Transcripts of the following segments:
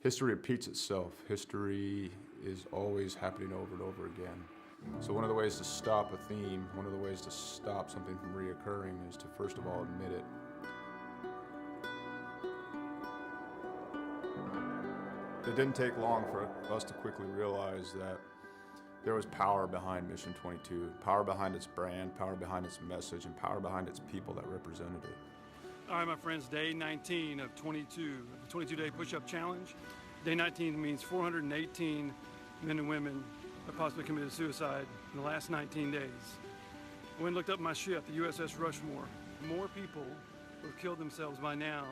History repeats itself. History is always happening over and over again. So one of the ways to stop a theme, one of the ways to stop something from reoccurring is to first of all admit it. It didn't take long for us to quickly realize that there was power behind Mission 22, power behind its brand, power behind its message, and power behind its people that represented it. All right, my friends, day 19 of 22, the 22-day push-up challenge. Day 19 means 418 men and women have possibly committed suicide in the last 19 days. I went and looked up my ship, the USS Rushmore. More people who have killed themselves by now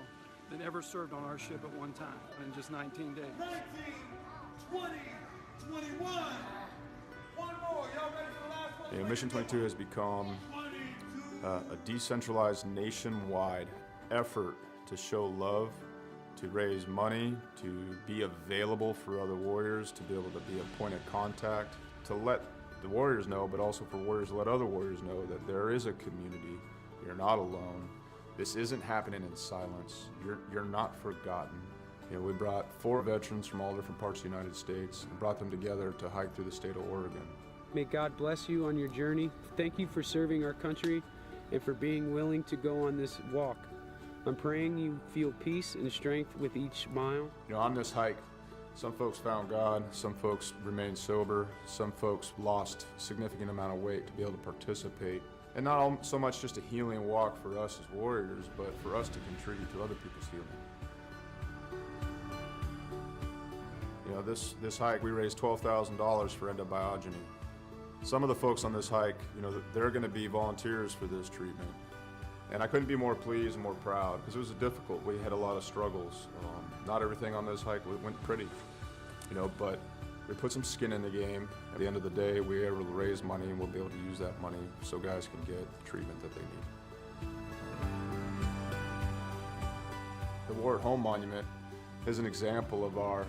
than ever served on our ship at one time in just 19 days. 19, 20, 21. One more. Y'all ready for the last one? Mission 22 has become a decentralized nationwide effort to show love, to raise money, to be available for other warriors, to be able to be a point of contact, to let the warriors know, but also for warriors to let other warriors know that there is a community. You're not alone. This isn't happening in silence. You're not forgotten. We brought 4 veterans from all different parts of the United States and brought them together to hike through the state of Oregon. May God bless you on your journey. Thank you for serving our country and for being willing to go on this walk. I'm praying you feel peace and strength with each mile. On this hike, some folks found God, some folks remained sober, some folks lost a significant amount of weight to be able to participate. And not so much just a healing walk for us as warriors, but for us to contribute to other people's healing. This hike, we raised $12,000 for endobiogeny. Some of the folks on this hike, they're going to be volunteers for this treatment. And I couldn't be more pleased and more proud because it was difficult. We had a lot of struggles. Not everything on this hike went pretty, but we put some skin in the game. At the end of the day, we were able to raise money and we'll be able to use that money so guys can get the treatment that they need. The War at Home Monument is an example of our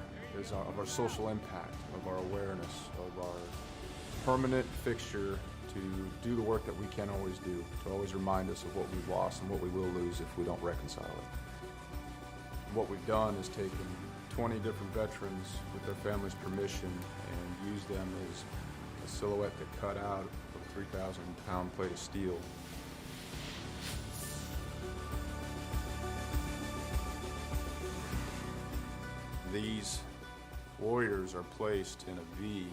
social impact, of our awareness, of our permanent fixture to do the work that we can't always do, to always remind us of what we've lost and what we will lose if we don't reconcile it. What we've done is taken 20 different veterans with their families' permission and used them as a silhouette to cut out of a 3,000-pound plate of steel. These warriors are placed in a V,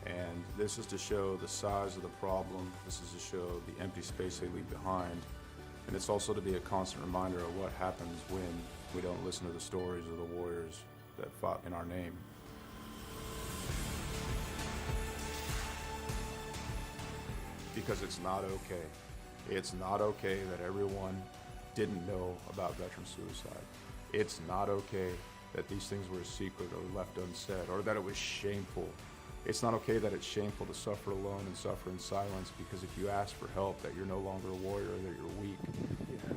and this is to show the size of the problem. This is to show the empty space they leave behind. And it's also to be a constant reminder of what happens when we don't listen to the stories of the warriors that fought in our name. Because it's not okay. It's not okay that everyone didn't know about veteran suicide. It's not okay that these things were a secret or left unsaid, or that it was shameful. It's not okay that it's shameful to suffer alone and suffer in silence, because if you ask for help, that you're no longer a warrior, that you're weak. Yeah.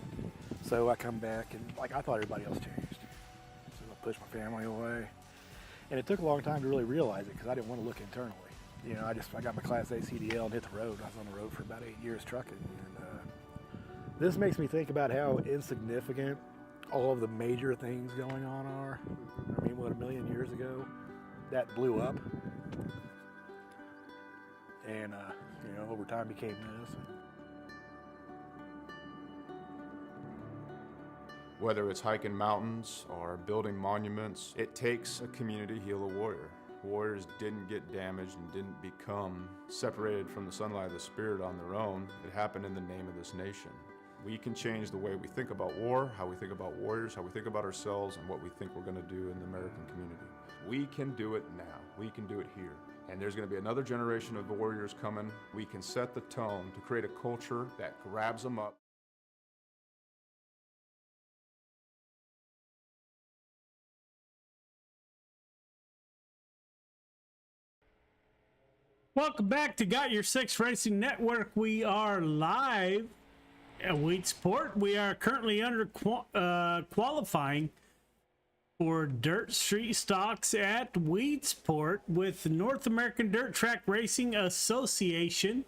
So I come back and I thought everybody else changed. So I pushed my family away. And it took a long time to really realize it because I didn't want to look internally. I got my Class A CDL and hit the road. I was on the road for about 8 years trucking. And this makes me think about how insignificant all of the major things going on are. I mean, what, 1 million years ago, that blew up. And, over time became this. Whether it's hiking mountains or building monuments, it takes a community to heal a warrior. Warriors didn't get damaged and didn't become separated from the sunlight of the spirit on their own. It happened in the name of this nation. We can change the way we think about war, how we think about warriors, how we think about ourselves, and what we think we're going to do in the American community. We can do it now. We can do it here. And there's going to be another generation of warriors coming. We can set the tone to create a culture that grabs them up. Welcome back to Got Your Six Racing Network. We are live at Weedsport. We are currently under qualifying for dirt street stocks at Weedsport with North American Dirt Track Racing Association.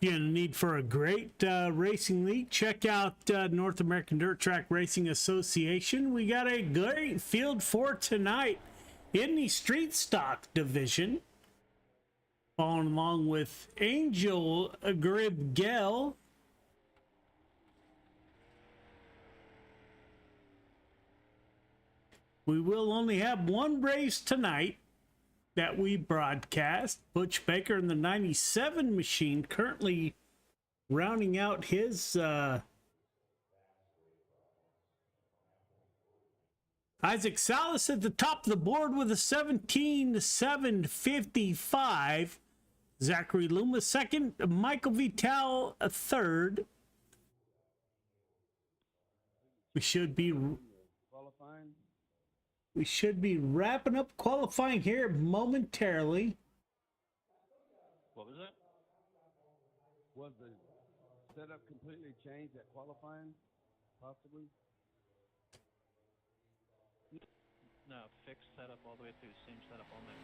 You're in need for a great racing league, check out North American Dirt Track Racing Association. We got a great field for tonight in the street stock division. Following along with Angel Gribgel. We will only have one race tonight that we broadcast. Butch Baker in the 97 machine currently rounding out his Isaac Salas at the top of the board with a 17.755. Zachary Loomis second. Michael Vital a third. We should be wrapping up qualifying here momentarily. What was that? Was the setup completely changed at qualifying, possibly? No, fixed setup all the way through, same setup all night.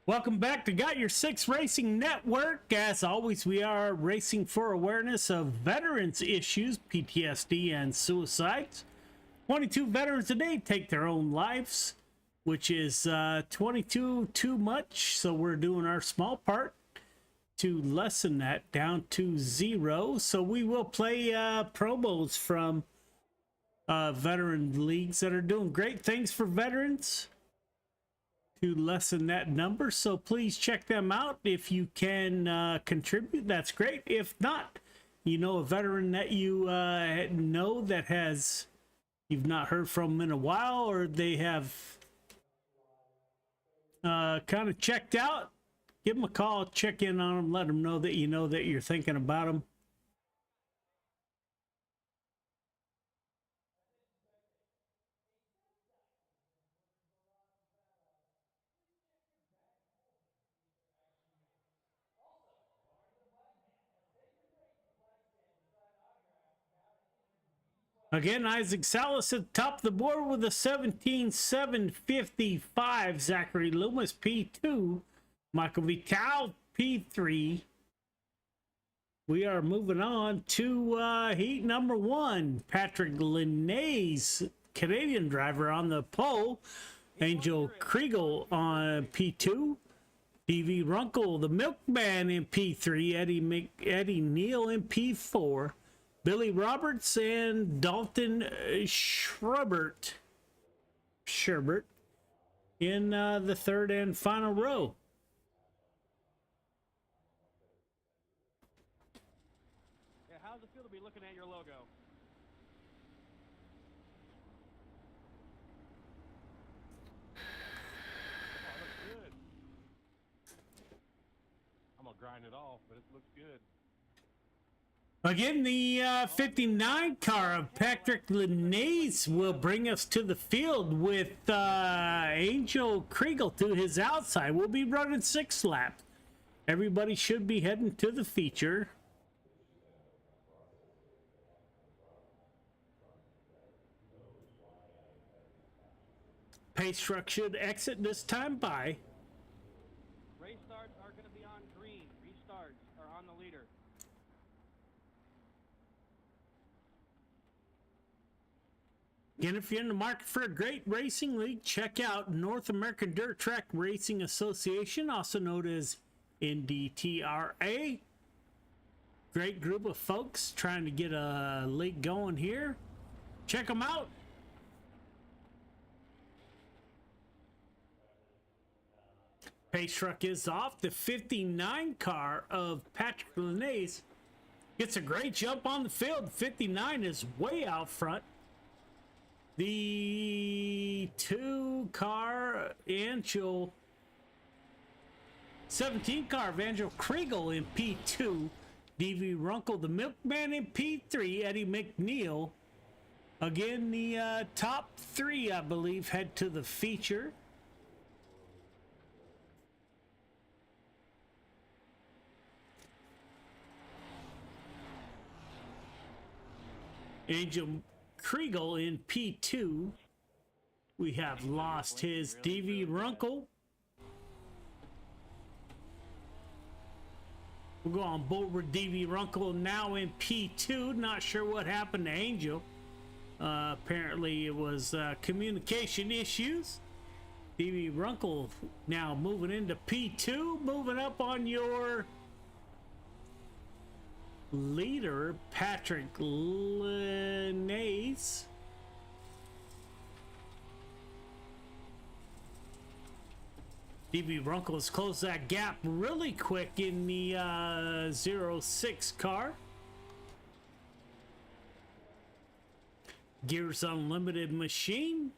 Welcome back to Got Your Six Racing Network. As always, we are racing for awareness of veterans issues, PTSD, and suicides. 22 veterans today take their own lives, which is 22 too much, so we're doing our small part to lessen that down to 0. So we will play promos from veteran leagues that are doing great things for veterans to lessen that number. So please check them out. If you can contribute, that's great. If not, you know a veteran that you know that you've not heard from in a while, or they have kind of checked out, give them a call, check in on them, let them know that you know that you're thinking about them. Again, Isaac Salas at the top of the board with a 17.755. Zachary Loomis, P2. Michael Vital, P3. We are moving on to heat number 1. Patrick Linnaeus, Canadian driver, on the pole. Angel Kriegel on P2. D.V. Runkle, the milkman, in P3. Eddie Neal in P4. Billy Roberts and Dalton Sherbert in the third and final row. Yeah, how's it feel to be looking at your logo? Oh, it looks good. I'm gonna grind it off, but it looks good. Again, the 59 car of Patrick Linnaeus will bring us to the field with Angel Kriegel to his outside. We'll be running 6 laps. Everybody should be heading to the feature. Pace truck should exit this time by. Race starts are going to be on green. Restarts are on the leader. Again, if you're in the market for a great racing league, check out North American Dirt Track Racing Association, also known as NADTRA. Great group of folks trying to get a league going here. Check them out. Pace truck is off. The 59 car of Patrick Linnaeus gets a great jump on the field. 59 is way out front. The 2 car Angel 17 car of Angel Kriegel in P2. D.V. Runkle, the milkman, in P3. Eddie McNeil. Again, the top 3, I believe, head to the feature. Angel Kriegel in P2. We have lost his D.V. Runkle. We'll go on board with DV Runkle now in P2. Not sure what happened to Angel. Apparently it was communication issues. DV Runkle now moving into P2. Moving up on your leader, Patrick Linnaeus. DV Runkle has closed that gap really quick in the 06 car. Gears Unlimited machine.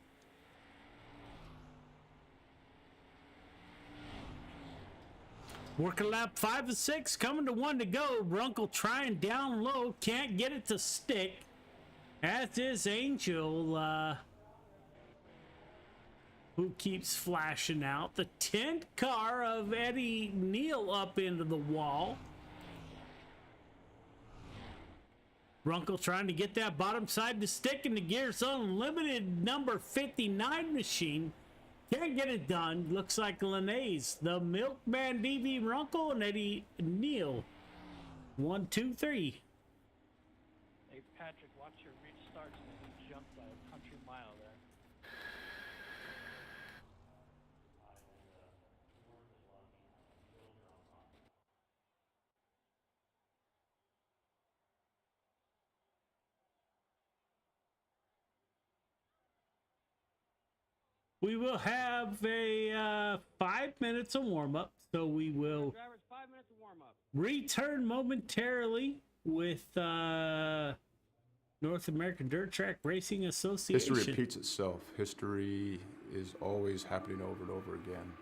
Working lap 5 of 6, coming to 1 to go. Runkle trying down low, can't get it to stick. As is Angel, who keeps flashing out. The 10th car of Eddie Neal up into the wall. Runkle trying to get that bottom side to stick in the Gears Unlimited number 59 machine. Can't get it done. Looks like Linnaeus, the Milkman, DV Runkle, and Eddie Neal. 1, 2, 3. Hey, Patrick, watch your reach starts and then you jump by a country mile there. We will have a 5 minutes of warm-up, so we will Drivers, 5 minutes of warm-up. return momentarily with North American Dirt Track Racing Association. History repeats itself. History is always happening over and over again.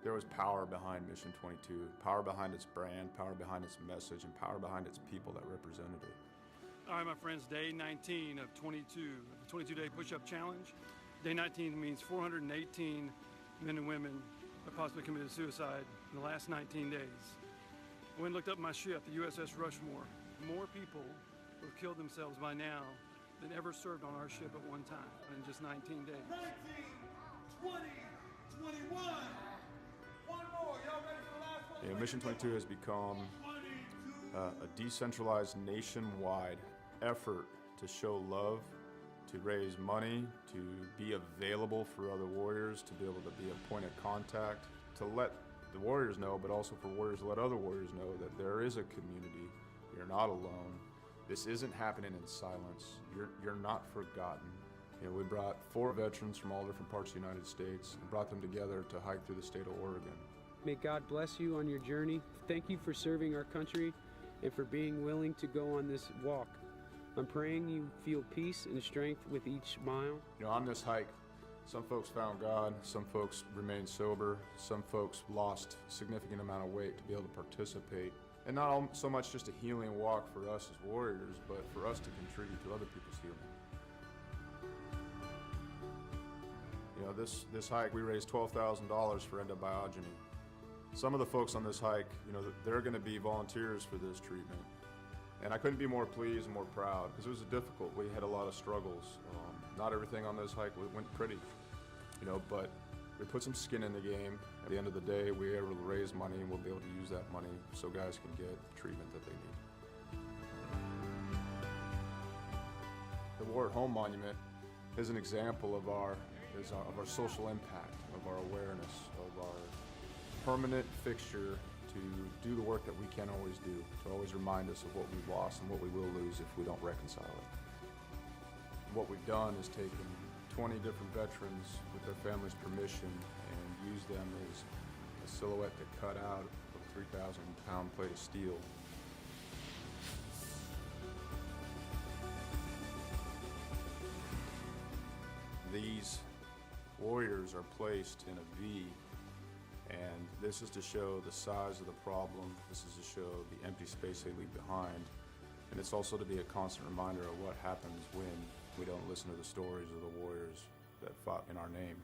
There was power behind Mission 22, power behind its brand, power behind its message, and power behind its people that represented it. All right, my friends, day 19 of 22, the 22-day push-up challenge. Day 19 means 418 men and women have possibly committed suicide in the last 19 days. I went and looked up my ship, the USS Rushmore. More people who have killed themselves by now than ever served on our ship at one time in just 19 days. 19, 20, 21. One more. Y'all ready for the last one? Mission 22 has become a decentralized nationwide effort to show love, to raise money, to be available for other warriors, to be able to be a point of contact, to let the warriors know, but also for warriors to let other warriors know that there is a community. You're not alone. This isn't happening in silence. You're not forgotten. You know, we brought 4 veterans from all different parts of the United States and brought them together to hike through the state of Oregon. May God bless you on your journey. Thank you for serving our country and for being willing to go on this walk. I'm praying you feel peace and strength with each mile. You know, on this hike, some folks found God, some folks remained sober, some folks lost a significant amount of weight to be able to participate. And not so much just a healing walk for us as warriors, but for us to contribute to other people's healing. You know, this hike, we raised $12,000 for endobiogeny. Some of the folks on this hike, you know, they're going to be volunteers for this treatment. And I couldn't be more pleased and more proud because it was difficult. We had a lot of struggles. Not everything on this hike went pretty, you know, but we put some skin in the game. At the end of the day, we were able to raise money and we'll be able to use that money so guys can get treatment that they need. The War at Home Monument is an example of our social impact, of our awareness, of our permanent fixture to do the work that we can't always do, to always remind us of what we've lost and what we will lose if we don't reconcile it. What we've done is taken 20 different veterans with their families' permission and used them as a silhouette to cut out of a 3,000-pound plate of steel. These warriors are placed in a V, and this is to show the size of the problem. This is to show the empty space they leave behind. And it's also to be a constant reminder of what happens when we don't listen to the stories of the warriors that fought in our name.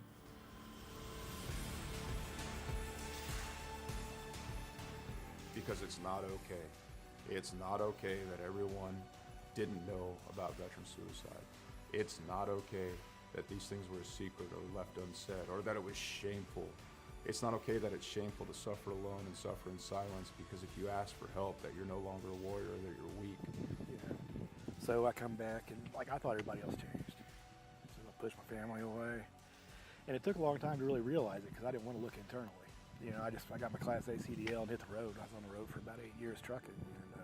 Because it's not okay. It's not okay that everyone didn't know about veteran suicide. It's not okay that these things were a secret or left unsaid, or that it was shameful. It's not okay that it's shameful to suffer alone and suffer in silence, because if you ask for help, that you're no longer a warrior, that you're weak. Yeah. So I come back and like I thought everybody else changed. So I pushed my family away. And it took a long time to really realize it because I didn't want to look internally. You know, I got my Class A CDL and hit the road. I was on the road for about 8 years trucking. And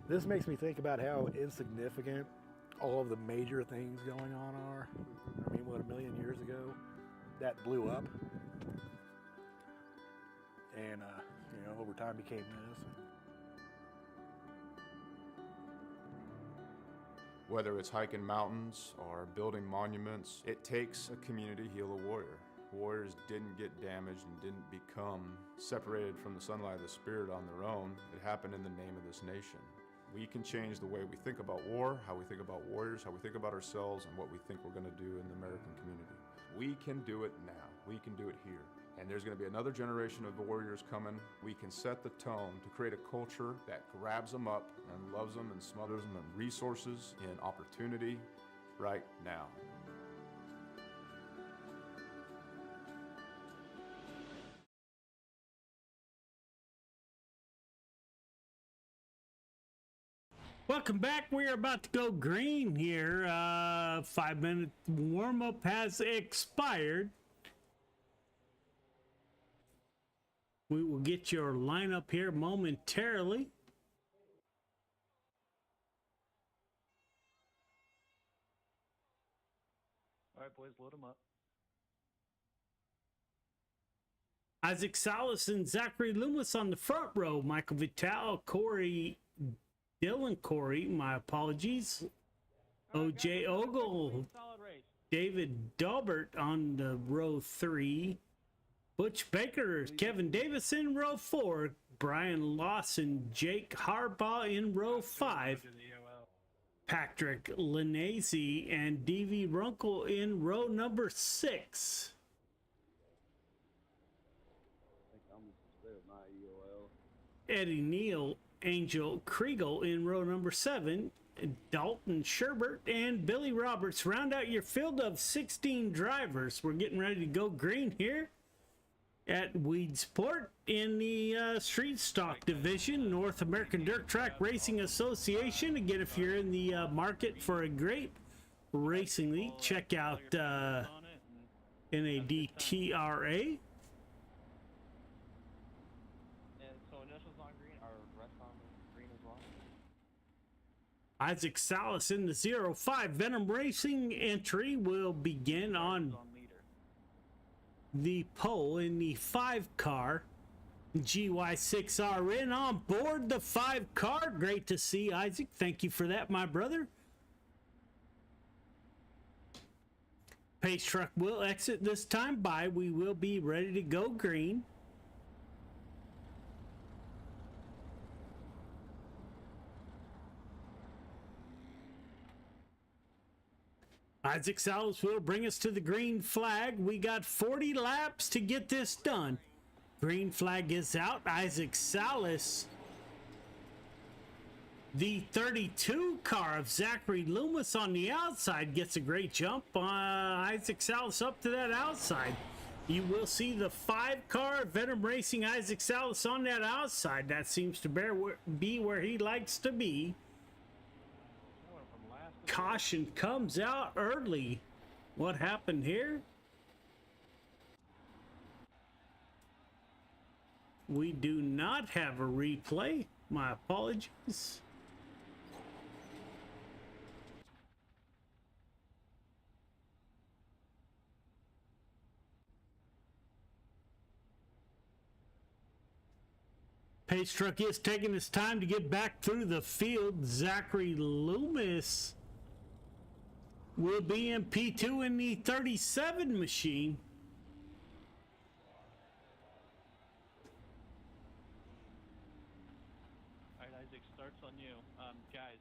this makes me think about how insignificant all of the major things going on are. I mean, what, 1,000,000 years ago, that blew up. And, you know, over time became this. Whether it's hiking mountains or building monuments, it takes a community to heal a warrior. Warriors didn't get damaged and didn't become separated from the sunlight of the spirit on their own. It happened in the name of this nation. We can change the way we think about war, how we think about warriors, how we think about ourselves, and what we think we're going to do in the American community. We can do it now. We can do it here. And there's going to be another generation of warriors coming. We can set the tone to create a culture that grabs them up and loves them and smothers them in resources, in opportunity, right now. Welcome back. We're about to go green here. 5-minute warm-up has expired. We will get your lineup here momentarily. All right, boys, load them up. Isaac Salas and Zachary Loomis on the front row. Michael Vitale, Dylan Corey, my apologies. OJ Ogle, Solid race. David Daubert on the row 3. Butch Baker, Kevin Davis in row 4. Brian Lawson, Jake Harbaugh in row 5. Patrick Linnazy and D.V. Runkle in row number 6. Eddie Neal, Angel Kriegel in row number 7. Dalton Sherbert and Billy Roberts round out your field of 16 drivers. We're getting ready to go green here at Weedsport in the Street Stock Division, North American Dirt Track Racing Association. Again, if you're in the market for a great racing league, check out NADTRA. So initials on green, or rest on green as well? Isaac Salas in the 05 Venom Racing entry will begin on the pole in the 5 car. GY6RN on board the 5 car. Great to see, Isaac. Thank you for that, my brother. Pace truck will exit this time by. We will be ready to go green. Isaac Salas will bring us to the green flag. We got 40 laps to get this done. Green flag is out. Isaac Salas, the 32 car of Zachary Loomis on the outside, gets a great jump. Isaac Salas up to that outside. You will see the 5 car Venom Racing Isaac Salas on that outside. That seems to be where he likes to be. Caution comes out early. What happened here? We do not have a replay. My apologies. Pace truck is taking his time to get back through the field. Zachary Loomis will be in P2 in the 37 machine. All right, Isaac, starts on you. Guys,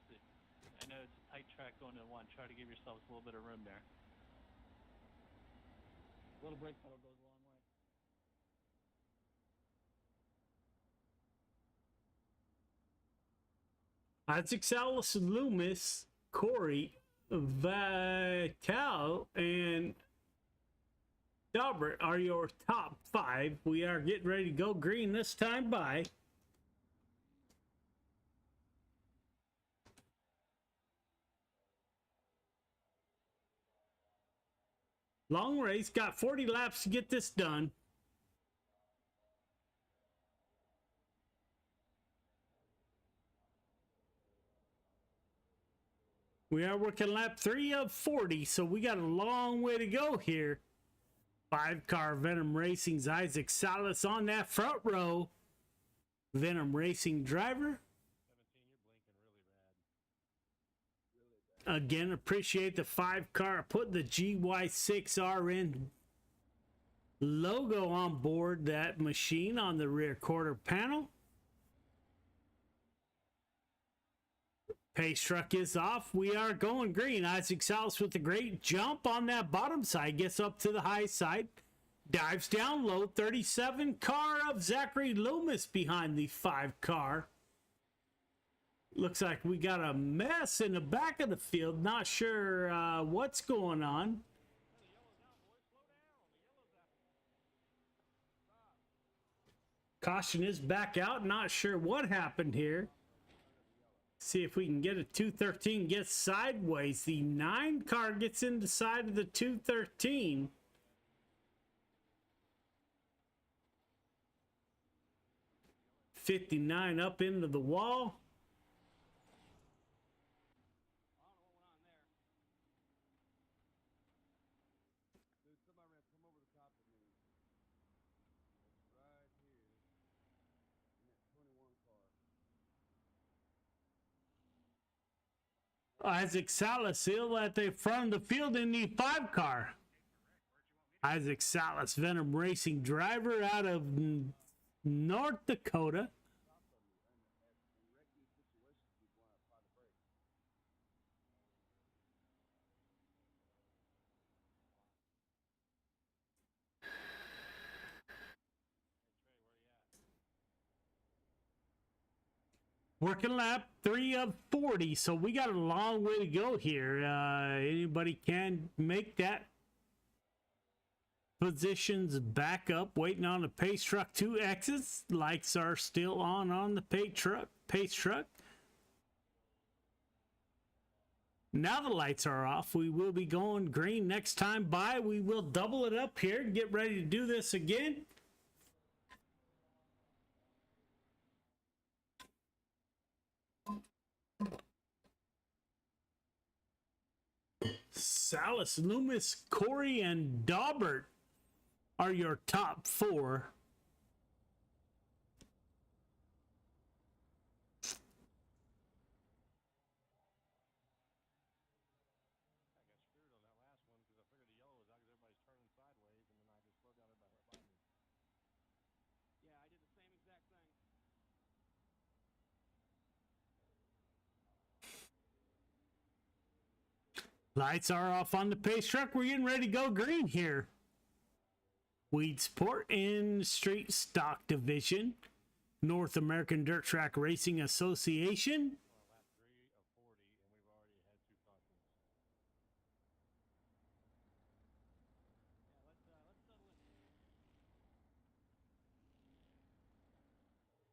I know it's a tight track going to 1. Try to give yourselves a little bit of room there. A little brake pedal goes a long way. Isaac Salas, Loomis, Corey, Vital, and Dalbert are your top 5. We are getting ready to go green this time by. Long race, got 40 laps to get this done. We are working lap 3 of 40, so we got a long way to go here. 5-car Venom Racing's Isaac Salas on that front row. Venom Racing driver. Again, appreciate the 5-car. Put the GY6RN logo on board that machine on the rear quarter panel. Pace truck is off. We are going green. Isaac Salas with a great jump on that bottom side. Gets up to the high side. Dives down low. 37 car of Zachary Loomis behind the 5-car. Looks like we got a mess in the back of the field. Not sure what's going on. Caution is back out. Not sure what happened here. See if we can get a 213 gets sideways. The 9-car gets in the side of the 213. '59 up into the wall. Isaac Salas still at the front of the field in the 5-car. Isaac Salas, Venom Racing driver out of North Dakota. Working lap 3 of 40, so we got a long way to go here. Anybody can make that. Positions back up, waiting on the pace truck to exit. Lights are still on the pace truck. Now the lights are off. We will be going green next time by. We will double it up here and get ready to do this again. Salas, Loomis, Corey, and Daubert are your top 4. Lights are off on the pace truck. We're getting ready to go green here. Weed Sport in Street Stock Division. North American Dirt Track Racing Association.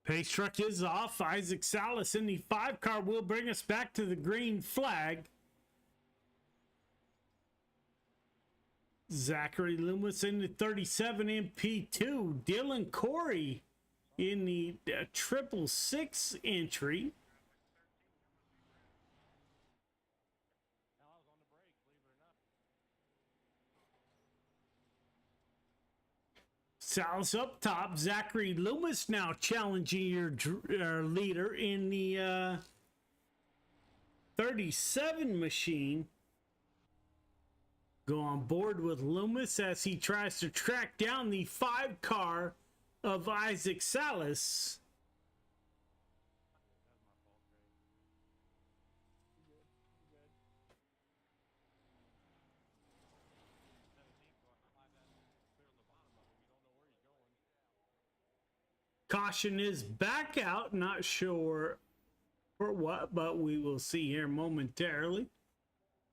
Pace truck is off. Isaac Salas in the 5-car will bring us back to the green flag. Zachary Loomis in the 37 MP2. Dylan Corey in the 666 entry. Salas up top. Zachary Loomis now challenging your leader in the 37 machine. Go on board with Loomis as he tries to track down the 5-car of Isaac Salas. Caution is back out. Not sure or what, but we will see here momentarily. Pace truck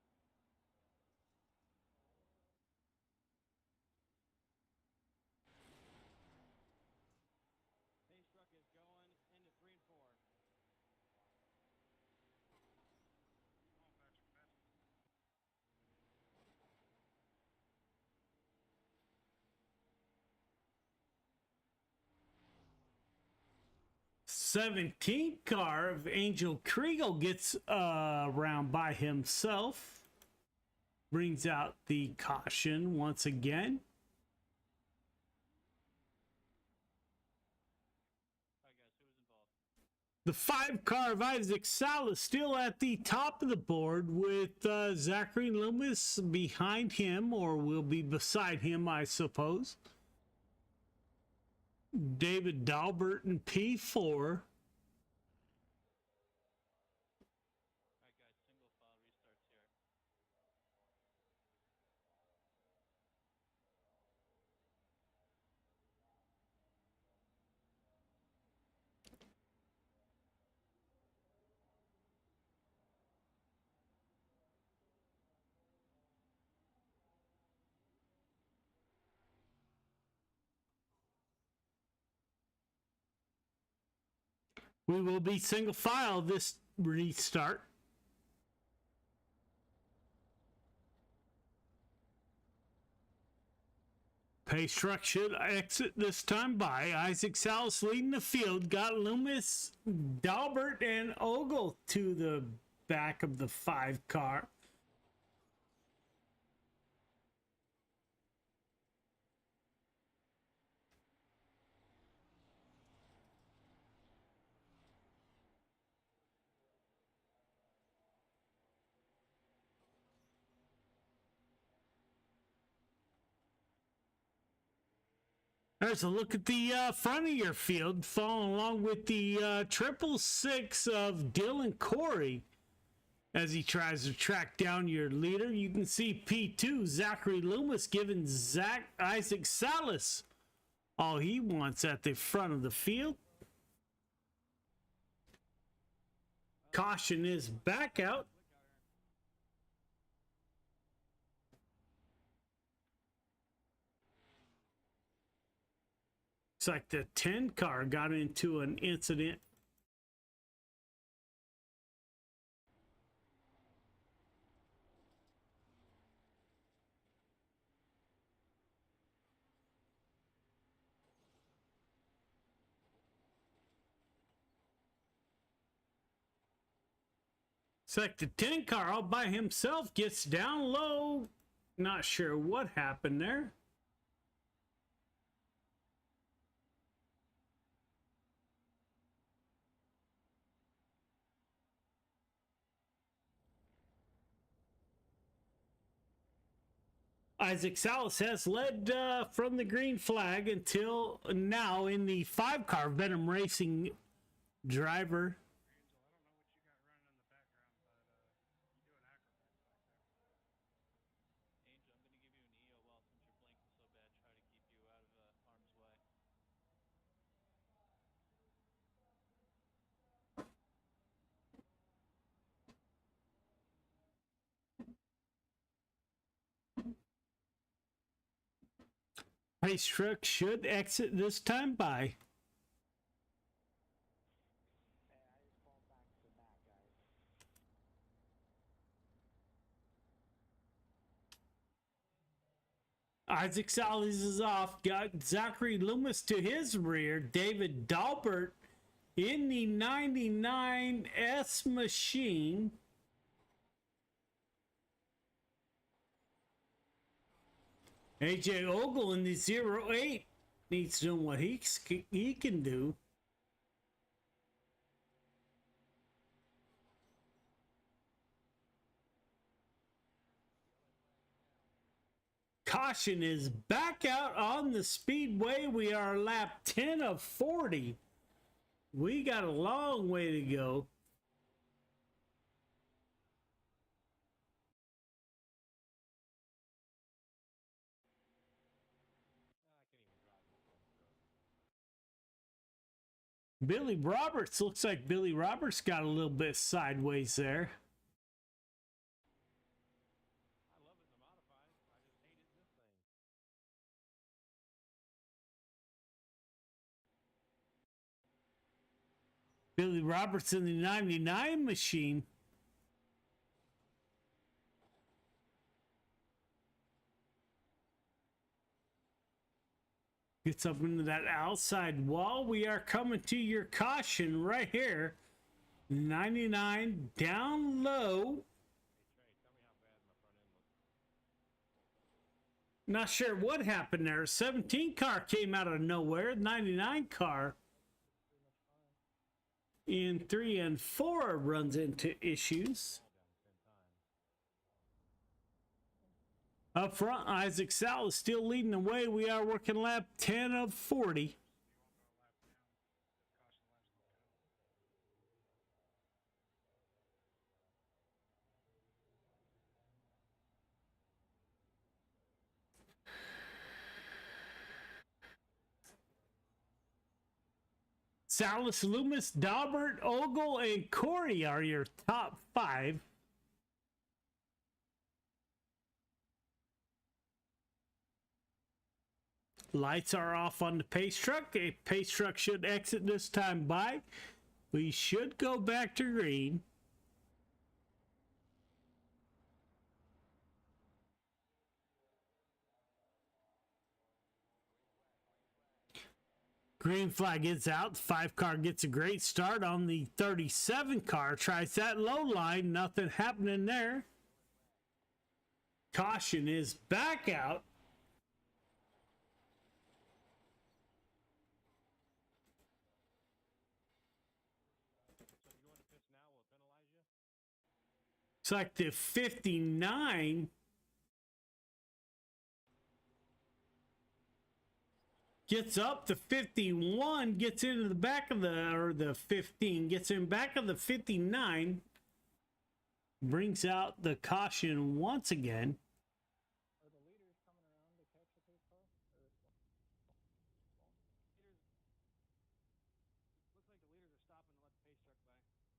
is going into 3 and 4. 17th car of Angel Kriegel gets around by himself. Brings out the caution once again. All right, guys, who was involved? The 5 car of Isaac Salas still at the top of the board with Zachary Loomis behind him, or will be beside him, I suppose. David Dalbert in P4. All right, guys, single file restarts here. We will be single file this restart. Pace truck should exit this time by. Isaac Salas leading the field. Got Loomis, Dalbert, and Ogle to the back of the 5 car. There's a look at the front of your field, following along with the 666 of Dylan Corey as he tries to track down your leader. You can see P2, Zachary Loomis, giving Isaac Salas all he wants at the front of the field. Caution is back out. Looks like the 10 car got into an incident. Looks like the 10 car all by himself gets down low. Not sure what happened there. Isaac Salas has led from the green flag until now in the 5 car Venom Racing driver. Angel, I'm going to give you an EOL since you're blinking so bad. Try to keep you out of harm's way. Pace truck should exit this time by. Isaac Salas is off. Got Zachary Loomis to his rear. David Dalbert in the 99S machine. AJ Ogle in the 08 needs to know what he can do. Caution is back out on the speedway. We are lap 10 of 40. We got a long way to go. Billy Roberts, looks like Billy Roberts got a little bit sideways there. Billy Roberts in the 99 machine. Gets up into that outside wall. We are coming to your caution right here. 99 down low. Not sure what happened there. 17 car came out of nowhere. 99 car in 3 and 4 runs into issues. Up front, Isaac Sal is still leading the way. We are working lap 10 of 40. Salas, Loomis, Daubert, Ogle, and Corey are your top 5. Lights are off on the pace truck. A pace truck should exit this time by. We should go back to green. Green flag is out. The 5 car gets a great start on the 37 car. Tries that low line. Nothing happening there. Caution is back out. It's like the 59 gets up. The 51 gets into the back of the 15 gets in back of the 59. Brings out the caution once again. Are the leaders coming around to catch the pace car? Looks like the leaders are stopping to let the pace truck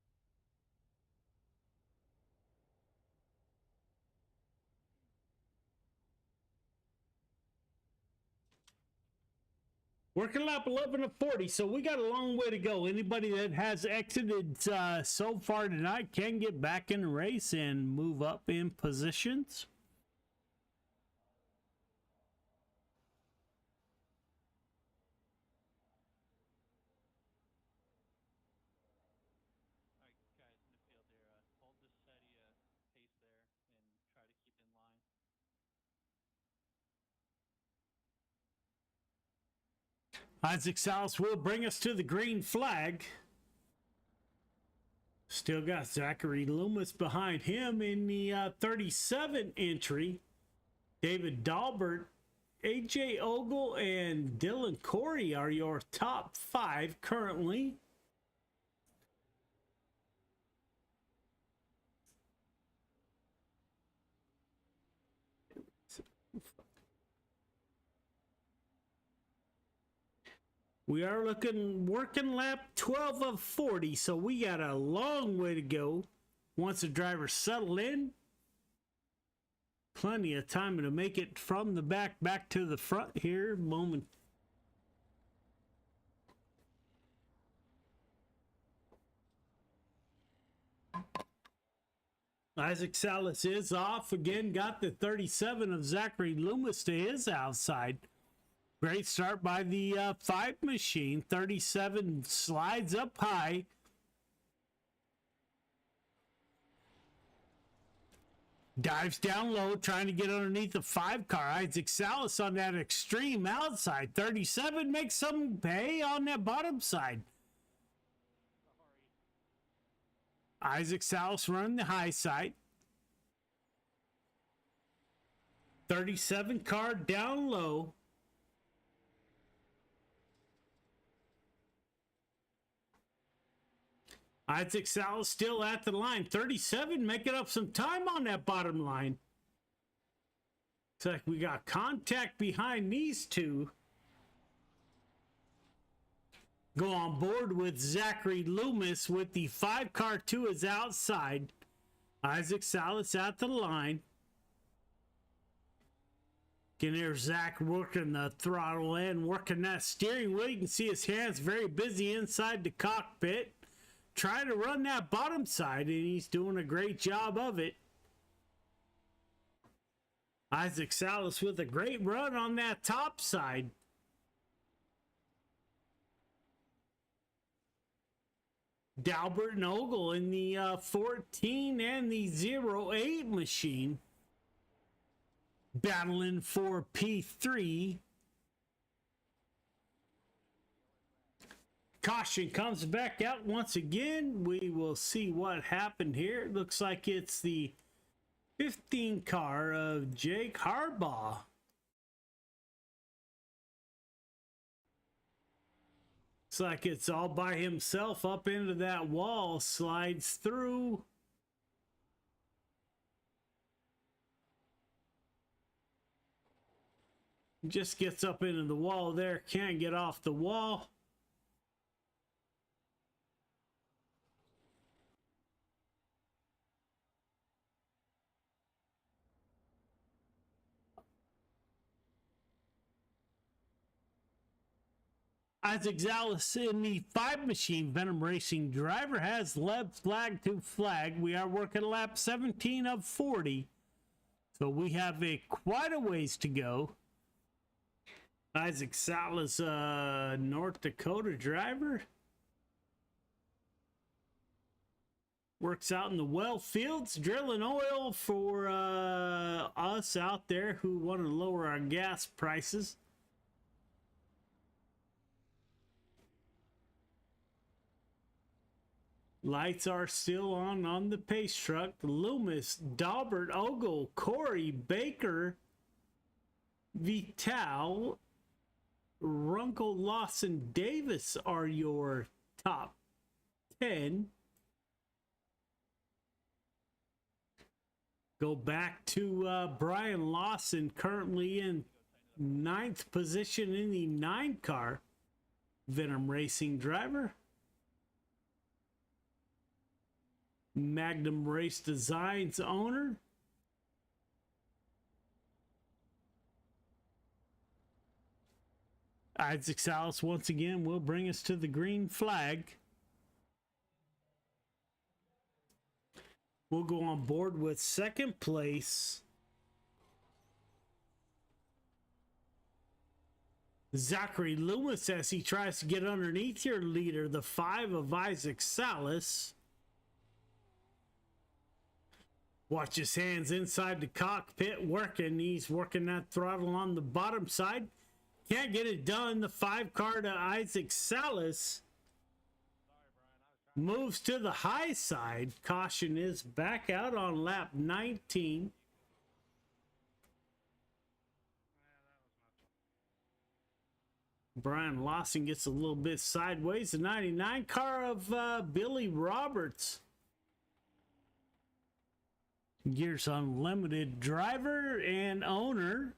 by. Working lap 11 of 40, so we got a long way to go. Anybody that has exited so far tonight can get back in the race and move up in positions. All right, guys in the field here, hold this steady pace there and try to keep in line. Isaac Salas will bring us to the green flag. Still got Zachary Loomis behind him in the 37 entry. David Daubert, AJ Ogle, and Dylan Corey are your top 5 currently. We are working lap 12 of 40, so we got a long way to go. Once the drivers settle in, plenty of time to make it from the back to the front here. Moment. Isaac Salas is off again. Got the 37 of Zachary Loomis to his outside. Great start by the 5 machine. 37 slides up high. Dives down low, trying to get underneath the 5 car. Isaac Salas on that extreme outside. 37 makes some hay on that bottom side. Isaac Salas running the high side. 37 car down low. Isaac Salas still at the line. 37 making up some time on that bottom line. Looks like we got contact behind these two. Go on board with Zachary Loomis with the 5-car to his outside. Isaac Salas at the line. Can hear Zach working the throttle and working that steering wheel. You can see his hands very busy inside the cockpit, trying to run that bottom side, and he's doing a great job of it. Isaac Salas with a great run on that top side. Dalbert and Ogle in the 14 and the 08 machine. Battling for P3. Caution comes back out once again. We will see what happened here. It looks like it's the 15 car of Jake Harbaugh. Looks like it's all by himself up into that wall, slides through. Just gets up into the wall there, can't get off the wall. Isaac Salas in the 5 machine Venom Racing driver has led flag to flag. We are working lap 17 of 40. So we have quite a ways to go. Isaac Salas, North Dakota driver. Works out in the well fields, drilling oil for us out there who want to lower our gas prices. Lights are still on the pace truck. Loomis, Dalbert, Ogle, Corey, Baker, Vital, Runkle, Lawson, Davis are your top 10. Go back to Brian Lawson, currently in 9th position in the 9 car. Venom Racing driver. Magnum Race Designs owner. Isaac Salas once again will bring us to the green flag. We'll go on board with 2nd place. Zachary Loomis as he tries to get underneath your leader, the 5 of Isaac Salas. Watch his hands inside the cockpit working. He's working that throttle on the bottom side. Can't get it done. The 5 car to Isaac Salas moves to the high side. Caution is back out on lap 19. Brian Lawson gets a little bit sideways. The 99 car of Billy Roberts. Gears Unlimited driver and owner.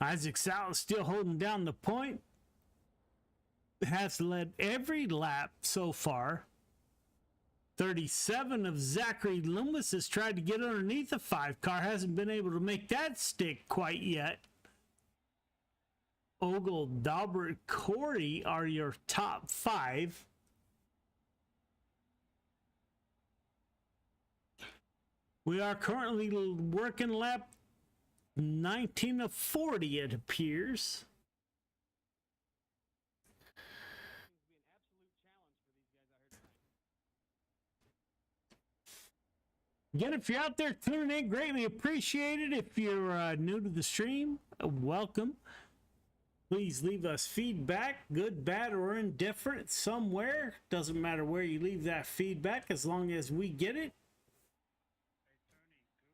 Isaac Salas still holding down the point. Has led every lap so far. 37 of Zachary Loomis has tried to get underneath the 5 car. Hasn't been able to make that stick quite yet. Ogle, Dalbert, Corey are your top 5. We are currently working lap 19 of 40, it appears. Again, if you're out there tuning in, greatly appreciated. If you're new to the stream, welcome. Please leave us feedback, good, bad, or indifferent, somewhere. Doesn't matter where you leave that feedback as long as we get it.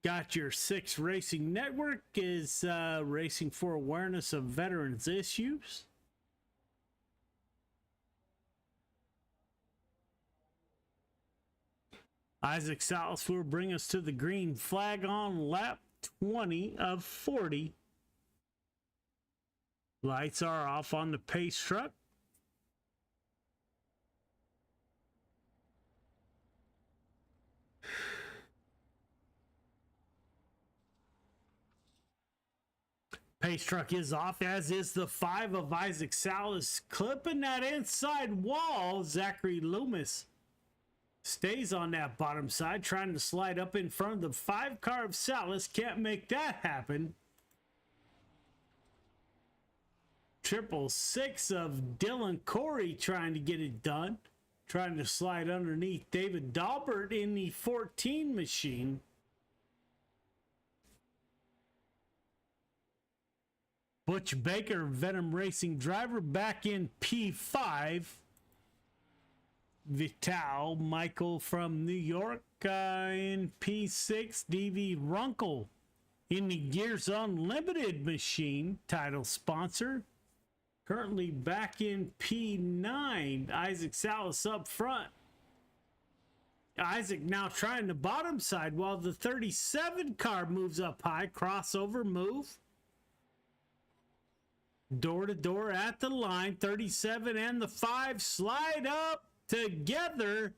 Got Your 6 Racing Network is racing for awareness of veterans issues. Isaac Salas will bring us to the green flag on lap 20 of 40. Lights are off on the pace truck. Pace truck is off, as is the 5 of Isaac Salas. Clipping that inside wall, Zachary Loomis stays on that bottom side, trying to slide up in front of the 5 car of Salas. Can't make that happen. 358's of Dylan Corey trying to get it done. Trying to slide underneath David Dalbert in the 14 machine. Butch Baker, Venom Racing driver, back in P5. Vital Michael from New York in P6. DV Runkle in the Gears Unlimited machine, title sponsor. Currently back in P9. Isaac Salas up front. Isaac now trying the bottom side while the 37 car moves up high. Crossover move. Door to door at the line. 37 and the 5 slide up together.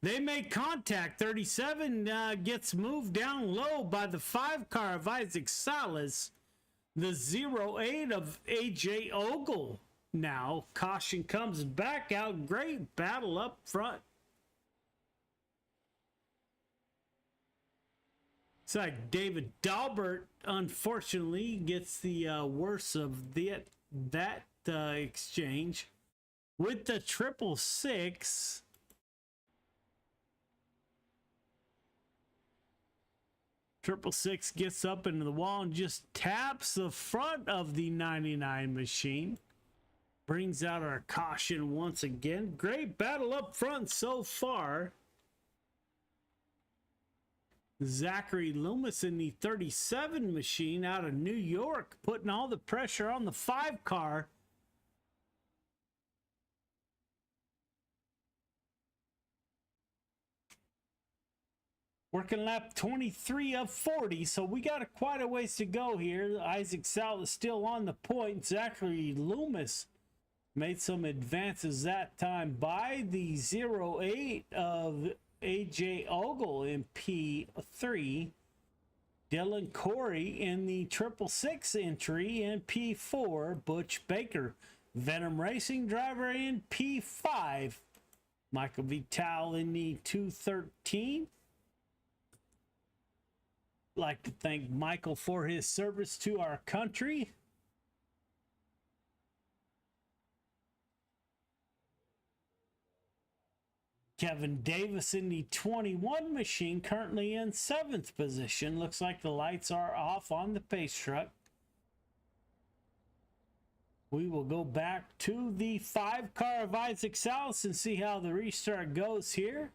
They make contact. 37 gets moved down low by the 5 car of Isaac Salas. The 08 of AJ Ogle. Now caution comes back out. Great battle up front. It's like David Dalbert, unfortunately, gets the worst of that exchange. With the 358's, gets up into the wall and just taps the front of the 99 machine. Brings out our caution once again. Great battle up front so far. Zachary Loomis in the 37 machine out of New York, putting all the pressure on the 5 car. Working lap 23 of 40, so we got quite a ways to go here. Isaac Salas still on the point. Zachary Loomis made some advances that time by the 08 of AJ Ogle in P3. Dylan Corey in the 356 entry in P4. Butch Baker, Venom Racing driver in P5. Michael Vital in the 213. Like to thank Michael for his service to our country. Kevin Davis in the 21 machine, currently in 7th position. Looks like the lights are off on the pace truck. We will go back to the 5 car of Isaac Salas and see how the restart goes here.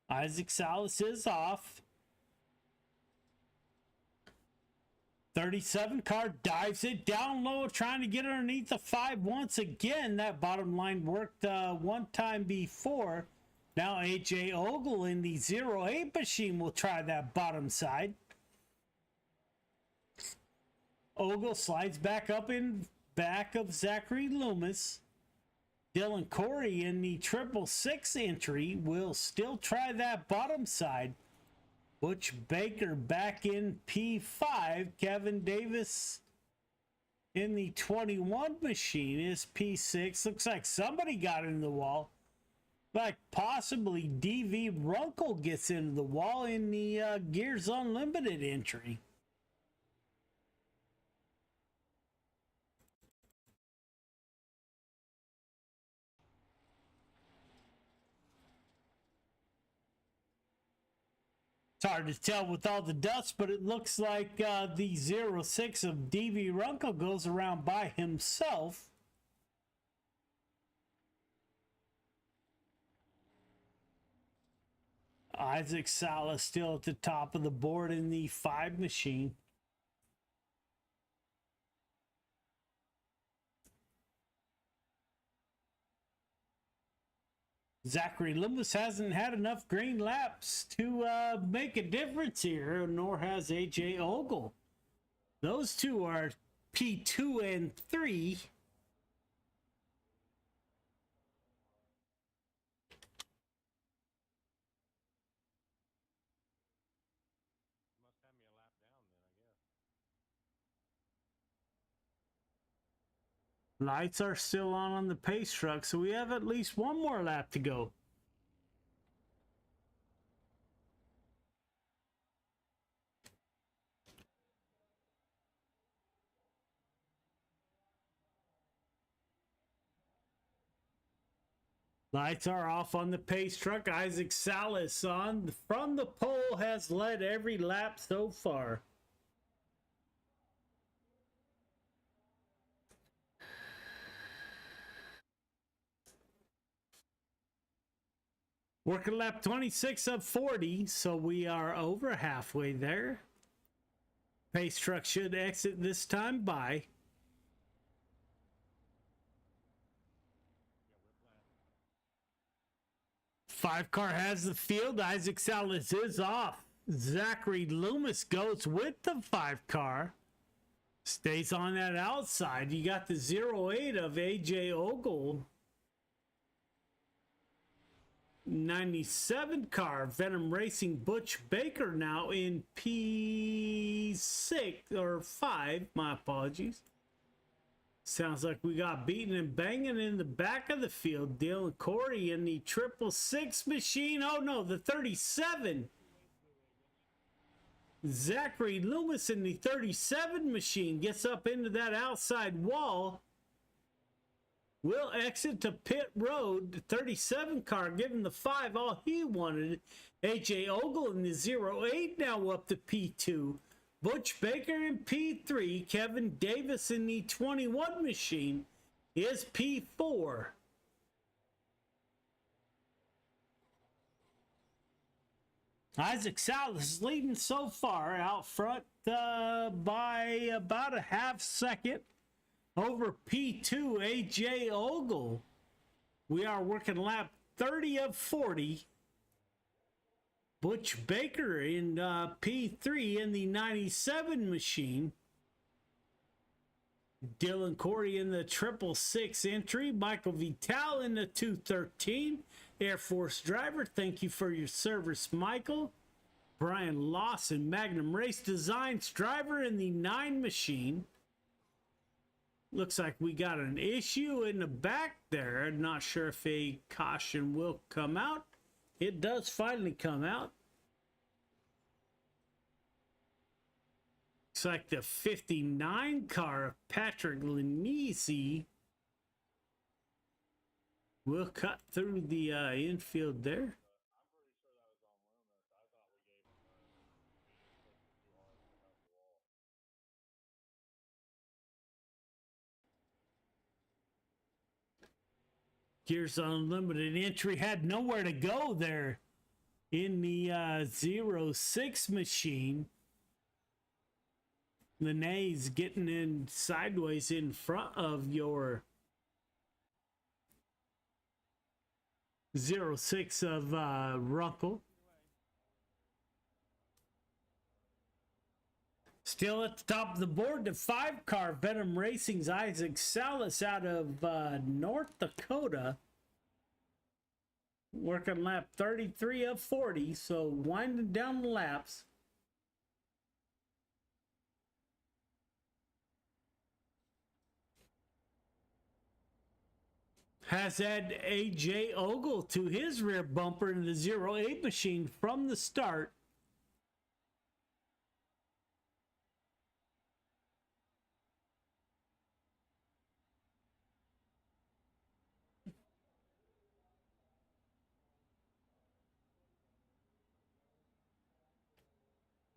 Isaac Salas is off. 37 car dives it down low, trying to get underneath the 5 once again. That bottom line worked one time before. Now AJ Ogle in the 08 machine will try that bottom side. Ogle slides back up in back of Zachary Loomis. Dylan Corey in the 356 entry will still try that bottom side. Butch Baker back in P5. Kevin Davis in the 21 machine is P6. Looks like somebody got into the wall. Like possibly DV Runkle gets into the wall in the Gears Unlimited entry. It's hard to tell with all the dust, but it looks like the 06 of DV Runkle goes around by himself. Isaac Salas still at the top of the board in the 5 machine. Zachary Loomis hasn't had enough green laps to make a difference here, nor has AJ Ogle. Those two are P2 and 3. Lights are still on the pace truck, so we have at least one more lap to go. Lights are off on the pace truck. Isaac Salas on from the pole has led every lap so far. Working lap 26 of 40, so we are over halfway there. Pace truck should exit this time by. Five car has the field. Isaac Salas is off. Zachary Loomis goes with the 5 car. Stays on that outside. You got the 08 of AJ Ogle. 97 car, Venom Racing Butch Baker now in P6 or 5. My apologies. Sounds like we got beaten and banging in the back of the field. Dylan Corey in the 666 machine. Oh no, the 37. Zachary Loomis in the 37 machine gets up into that outside wall. Will exit to pit road. The 37 car giving the 5 all he wanted. AJ Ogle in the 08 now up to P2. Butch Baker in P3. Kevin Davis in the 21 machine is P4. Isaac Salas leading so far out front by about a half second over P2 AJ Ogle. We are working lap 30 of 40. Butch Baker in P3 in the 97 machine. Dylan Corey in the 666 entry. Michael Vital in the 213. Air Force driver, thank you for your service, Michael. Brian Lawson, Magnum Race Designs driver in the 9 machine. Looks like we got an issue in the back there. Not sure if a caution will come out. It does finally come out. Looks like the 59 car, Patrick Lanisi, will cut through the infield there. Gears Unlimited entry had nowhere to go there in the 06 machine. Linnaeus getting in sideways in front of your 06 of Runkle. Still at the top of the board, the 5 car Venom Racing's Isaac Salas out of North Dakota. Working lap 33 of 40, so winding down the laps. Has had AJ Ogle to his rear bumper in the 08 machine from the start.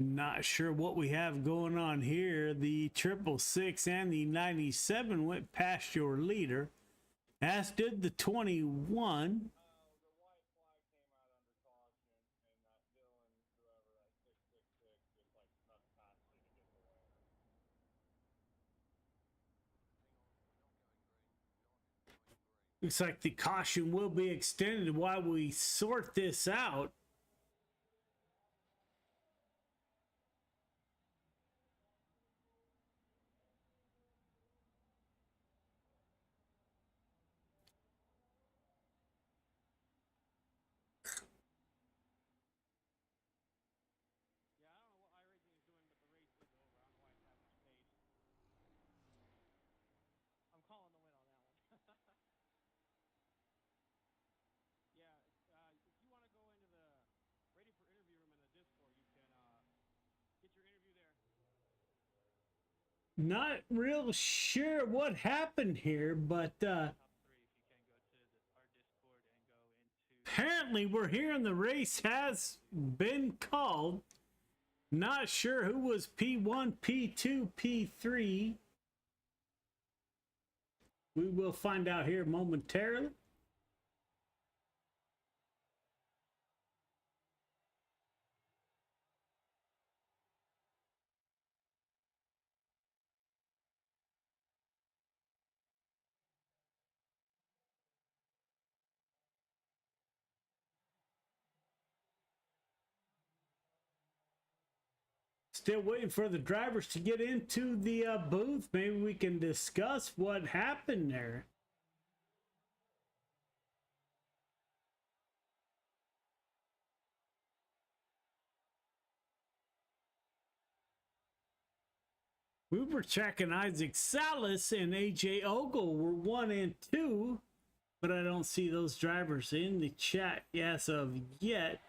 Not sure what we have going on here. The 666 and the 97 went past your leader, as did the 21. Looks like the caution will be extended while we sort this out. Yeah, I don't know what iRacing is doing, but the race is over. I don't know why it's having this pace. I'm calling the win on that one. Yeah, if you want to go into the ready for interview room in the Discord, you can get your interview there. Not real sure what happened here, but Top 3, if you can go to our Discord and go into. apparently we're hearing the race has been called. Not sure who was P1, P2, P3. We will find out here momentarily. Still waiting for the drivers to get into the booth. Maybe we can discuss what happened there. We were checking Isaac Salas and AJ Ogle were 1 and 2, but I don't see those drivers in the chat as of yet.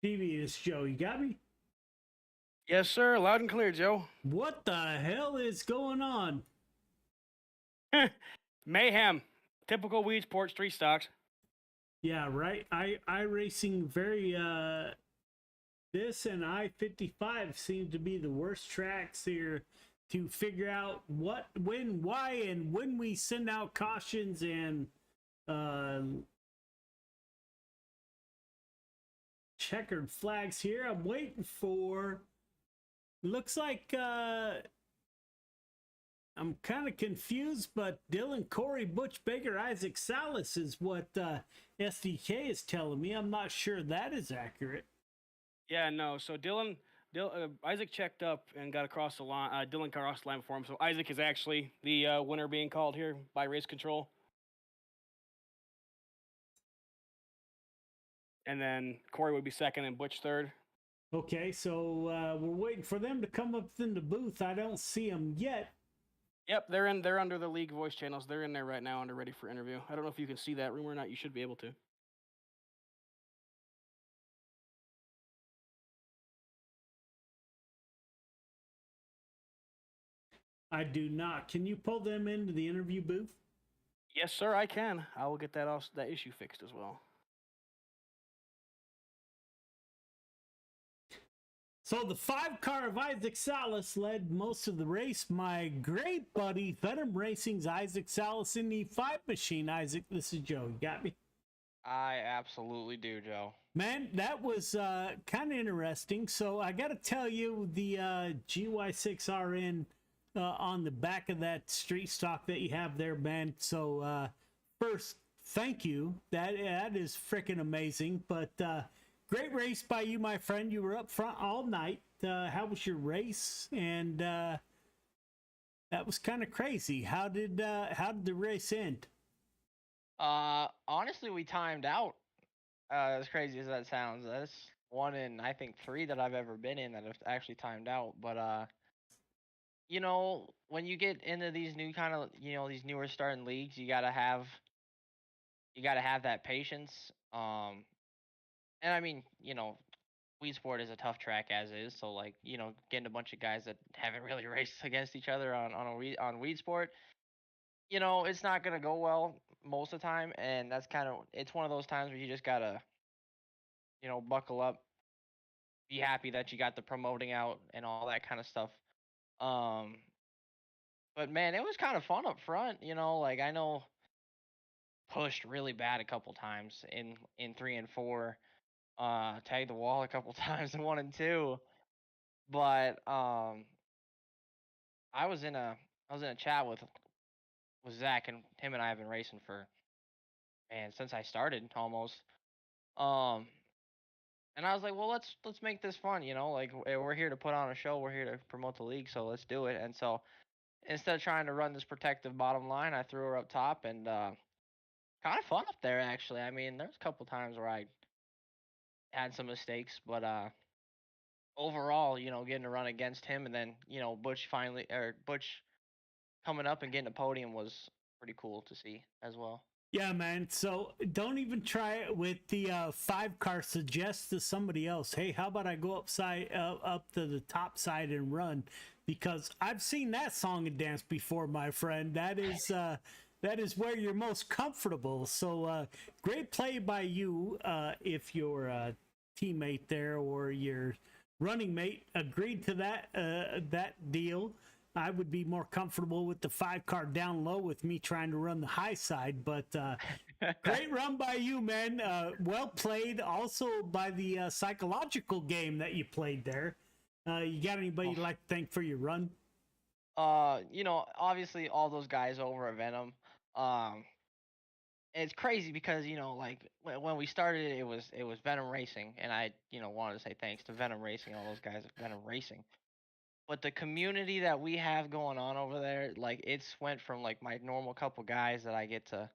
TV is Joe. You got me? Yes, sir. Loud and clear, Joe. What the hell is going on? Mayhem. Typical Weed Sports 3 stocks. Yeah, right. I racing very this and I-55 seem to be the worst tracks here to figure out what, when, why, and when we send out cautions and checkered flags here. I'm waiting for. Looks like I'm kind of confused, but Dylan, Corey, Butch Baker, Isaac Salas is what SDK is telling me. I'm not sure that is accurate. Yeah, no. So Isaac checked up and got across the line. Dylan crossed the line for him. So Isaac is actually the winner being called here by race control. And then Corey would be second and Butch third. Okay, so we're waiting for them to come up in the booth. I don't see them yet. Yep, they're under the league voice channels. They're in there right now under ready for interview. I don't know if you can see that room or not. You should be able to. I do not. Can you pull them into the interview booth? Yes, sir, I can. I will get that issue fixed as well. So the 5-car of Isaac Salas led most of the race. My great buddy, Venom Racing's Isaac Salas in the 5 machine. Isaac, this is Joe. You got me? I absolutely do, Joe. Man, that was kind of interesting. So I got to tell you, the GY6RN on the back of that street stock that you have there, man. So first, thank you. That is freaking amazing. But great race by you, my friend. You were up front all night. How was your race? And that was kind of crazy. How did the race end? Honestly, we timed out. As crazy as that sounds, that's 1 in, I think, 3 that I've ever been in that have actually timed out. But when you get into these new kind of, these newer starting leagues, you gotta have that patience. And I mean, Weed Sport is a tough track as is, so like, getting a bunch of guys that haven't really raced against each other on Weed Sport, it's not gonna go well most of the time, and it's one of those times where you just gotta, buckle up, be happy that you got the promoting out and all that kind of stuff. But man, it was kind of fun up front, like I know pushed really bad a couple times in 3 and 4. Tagged the wall a couple times in 1 and 2. But I was in a chat with Zach, and him and I have been racing for, man, since I started almost. And I was like, well, let's make this fun, like we're here to put on a show, we're here to promote the league, so let's do it. And so instead of trying to run this protective bottom line, I threw her up top, and kind of fun up there actually. I mean, there's a couple times where I had some mistakes, but overall, getting to run against him, and then Butch coming up and getting a podium was pretty cool to see as well. Yeah, man. So don't even try it with the 5-car. Suggest to somebody else, hey, how about I go up to the top side and run? Because I've seen that song and dance before, my friend. That is where you're most comfortable. So great play by you. If your teammate there or your running mate agreed to that deal, I would be more comfortable with the 5-car down low with me trying to run the high side. But great run by you, man. Well played. Also by the psychological game that you played there. You got anybody you'd like to thank for your run? Obviously all those guys over at Venom. It's crazy because like when we started, it was Venom Racing, and I wanted to say thanks to Venom Racing, all those guys at Venom Racing. But the community that we have going on over there, like it's went from like my normal couple guys that I get to,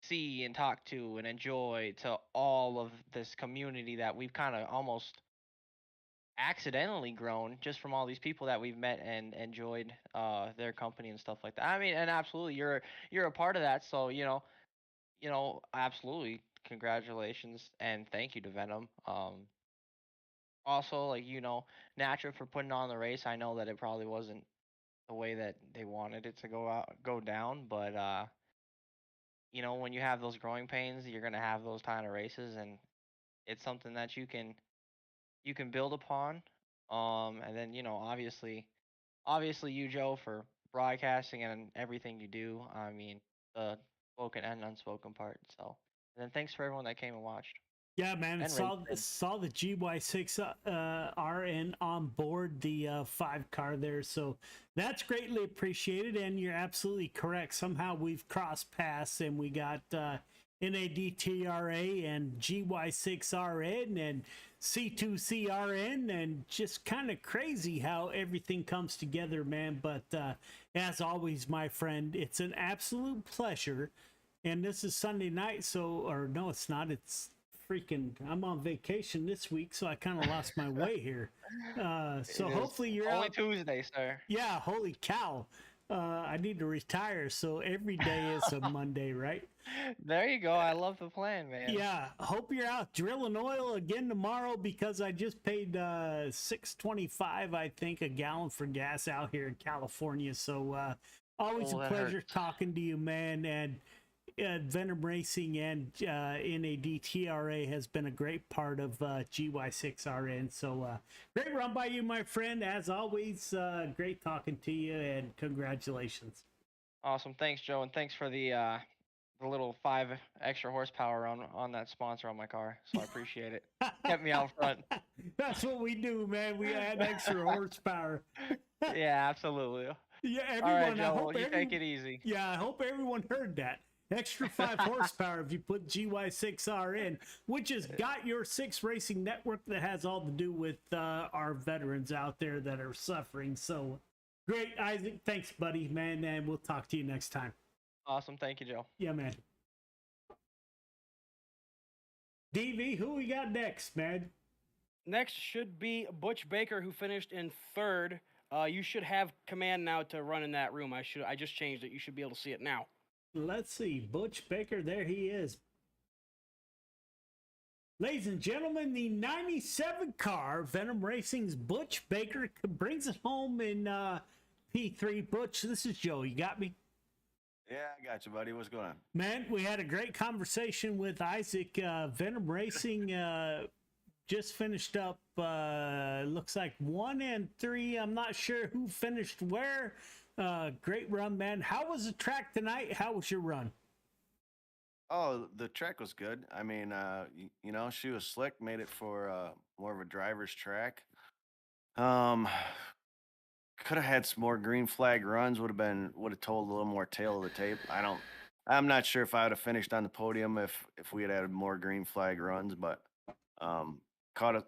see and talk to and enjoy, to all of this community that we've kind of almost accidentally grown just from all these people that we've met and enjoyed their company and stuff like that. I mean, and absolutely you're a part of that. So, absolutely congratulations and thank you to Venom. Also, like, NADTRA for putting on the race. I know that it probably wasn't the way that they wanted it to go down, but when you have those growing pains, you're gonna have those kind of races, and it's something that you can build upon. And then obviously you, Joe, for broadcasting and everything you do. I mean, the spoken and unspoken part. So, and then thanks for everyone that came and watched. Yeah, man, And saw the GY6 RN on board the 5-car there, so that's greatly appreciated. And you're absolutely correct. Somehow we've crossed paths, and we got NADTRA and GY6RN and C2CRN, and just kind of crazy how everything comes together, man. But as always, my friend, it's an absolute pleasure. And this is Sunday night, or no, it's not. It's I'm on vacation this week, so I kind of lost my way here. So hopefully you're only out. Tuesday, sir. Yeah, holy cow. I need to retire, so every day is a Monday, right? There you go. I love the plan, man. Yeah, hope you're out drilling oil again tomorrow, because I just paid $6.25, I think, a gallon for gas out here in California. So always a pleasure talking to you, man. And Venom Racing and NADTRA has been a great part of GY6RN. So great run by you, my friend. As always, great talking to you, and congratulations. Awesome. Thanks, Joe, and thanks for the little 5 extra horsepower on that sponsor on my car. So I appreciate it. Kept me out front. That's what we do, man. We add extra horsepower. Yeah, absolutely. Yeah, everyone. All right, Joe, you take it easy. Yeah, I hope everyone heard that. Extra 5 horsepower if you put GY6RN, which has got your 6 racing network that has all to do with our veterans out there that are suffering. So great, Isaac. Thanks, buddy, man. And we'll talk to you next time. Awesome. Thank you, Joe. Yeah, man. DV, who we got next, man? Next should be Butch Baker, who finished in 3rd. You should have command now to run in that room. I just changed it. You should be able to see it now. Let's see. Butch Baker, there he is. Ladies and gentlemen, the 97 car, Venom Racing's Butch Baker, brings it home in P3. Butch, this is Joe. You got me? Yeah, I got you, buddy. What's going on? Man, we had a great conversation with Isaac. Venom Racing just finished up, looks like 1 and 3. I'm not sure who finished where, Great run, man. How was the track tonight? How was your run? Oh, the track was good. I mean, you know, she was slick, made it for more of a driver's track. Um, could have had some more green flag runs. Would have told a little more tail of the tape. I'm not sure if I would have finished on the podium if we had had more green flag runs, but um,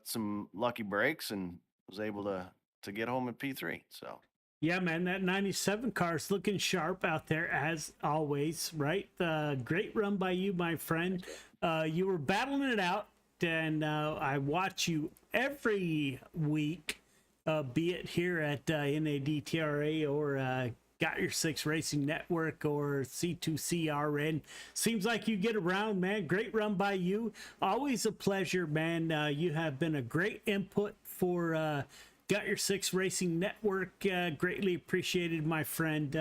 some lucky breaks and was able to get home in P3. So Yeah, man, that 97 car is looking sharp out there as always, right? Great run by you, my friend. You were battling it out, and I watch you every week, be it here at NADTRA or Got Your Six Racing Network or C2CRN. Seems like you get around, man. Great run by you. Always a pleasure, man. You have been a great input for Got Your Six Racing Network. Greatly appreciated, my friend.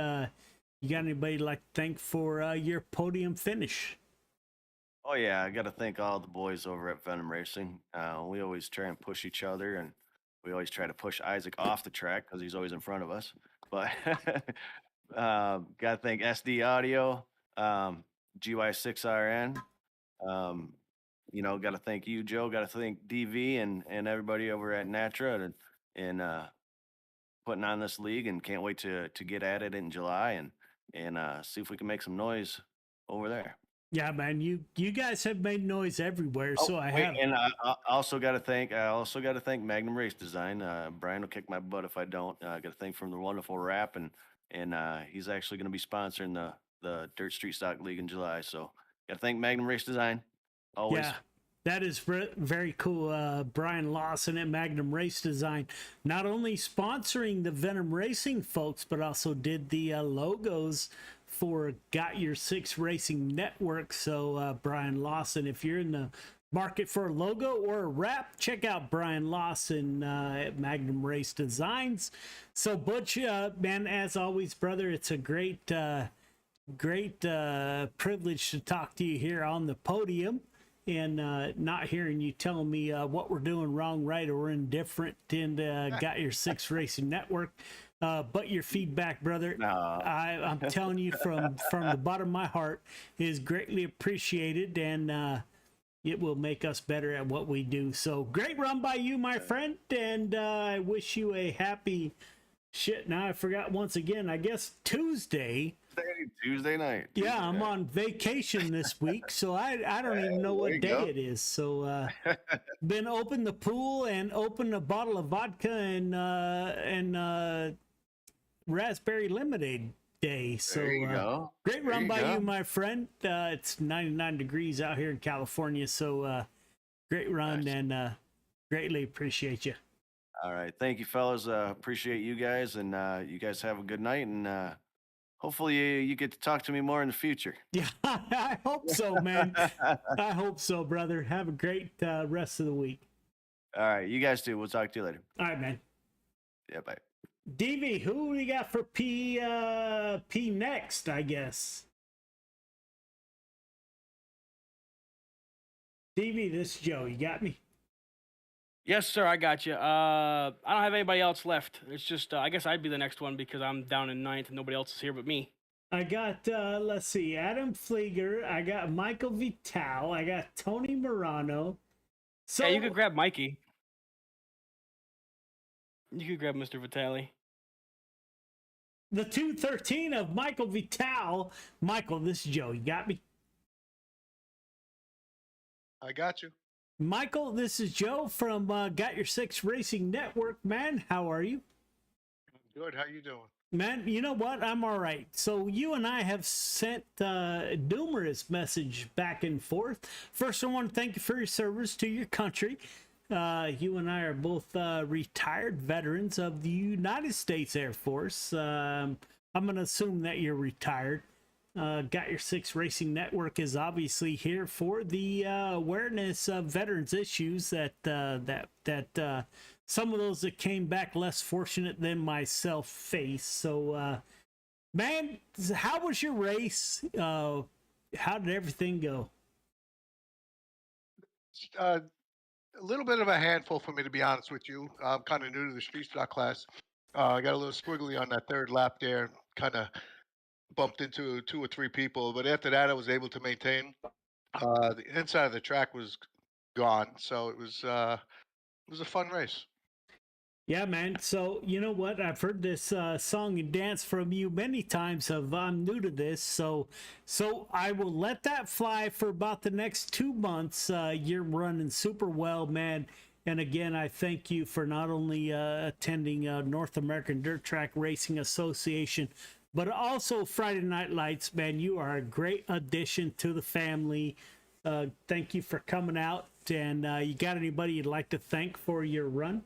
You got anybody like to thank for your podium finish? oh yeah, I got to thank all the boys over at Venom Racing. We always try and push each other, and we always try to push Isaac off the track because he's always in front of us. But got to thank SD Audio, GY6RN. Um, you know, got to thank you, Joe. Got to thank DV and everybody over at NATRA and putting on this league, and can't wait to get at it in July and see if we can make some noise over there. Yeah, man. You guys have made noise everywhere, so I Wait, have. and I also got to thank Magnum Race Design. Brian will kick my butt if I don't. I got to thank from the wonderful rap, and he's actually going to be sponsoring the Dirt Street Stock League in July. So got to thank Magnum Race Design. Always. Yeah, that is very cool. Brian Lawson at Magnum Race Design, not only sponsoring the Venom Racing folks, but also did the logos for Got Your Six Racing Network. So, Brian Lawson, if you're in the market for a logo or a wrap, check out Brian Lawson at Magnum Race Designs. So, Butch, man, as always, brother, it's a great privilege to talk to you here on the podium, and not hearing you telling me what we're doing wrong, right, or indifferent in Got Your Six Racing Network. But your feedback, brother, No. I'm telling you from the bottom of my heart, is greatly appreciated, and it will make us better at what we do. So great run by you, my friend, and I wish you a happy shit. Now I forgot once again. I guess Tuesday Night. Yeah, I'm on vacation this week, so I don't even know what day it is. So been open the pool and open a bottle of vodka and raspberry lemonade day. So There you go. great There run you by go. you, my friend. It's 99 degrees out here in California, so great run. Nice. And greatly appreciate you. All right. Thank you, fellas. Appreciate you guys, and you guys have a good night, and hopefully you get to talk to me more in the future. Yeah, I hope so, man. I hope so, brother. Have a great rest of the week. All right. You guys too. We'll talk to you later. All right, man. Yeah, bye. DV, who we got for P next, I guess? DV, this is Joe. You got me? Yes, sir. I got you. I don't have anybody else left. It's just I guess I'd be the next one because I'm down in ninth and nobody else is here but me. I got, let's see, Adam Flieger. I got Michael Vital. I got Tony Morano. So Yeah, you could grab Mikey. You could grab Mr. Vitale. the 213 of Michael Vital. Michael, this is Joe. You got me? I got you. Michael, this is Joe from Got Your Six Racing Network. Man, how are you? Good. How you doing? Man, you know what? I'm all right. So you and I have sent numerous message back and forth. First, I want to thank you for your service to your country. You and I are both retired veterans of the United States Air Force. I'm going to assume that you're retired. Got Your Six Racing Network is obviously here for the awareness of veterans issues that some of those that came back less fortunate than myself face. So, man, how was your race? How did everything go? A little bit of a handful for me, to be honest with you. I'm kind of new to the street stock class. I got a little squiggly on that third lap there, kind of bumped into 2 or 3 people, but after that, I was able to maintain. The inside of the track was gone, so it was a fun race. Yeah, man. So you know what? I've heard this song and dance from you many times. I'm new to this, so I will let that fly for about the next 2 months. You're running super well, man. And again, I thank you for not only attending North American Dirt Track Racing Association, but also Friday Night Lights, man. You are a great addition to the family. Thank you for coming out. And you got anybody you'd like to thank for your run?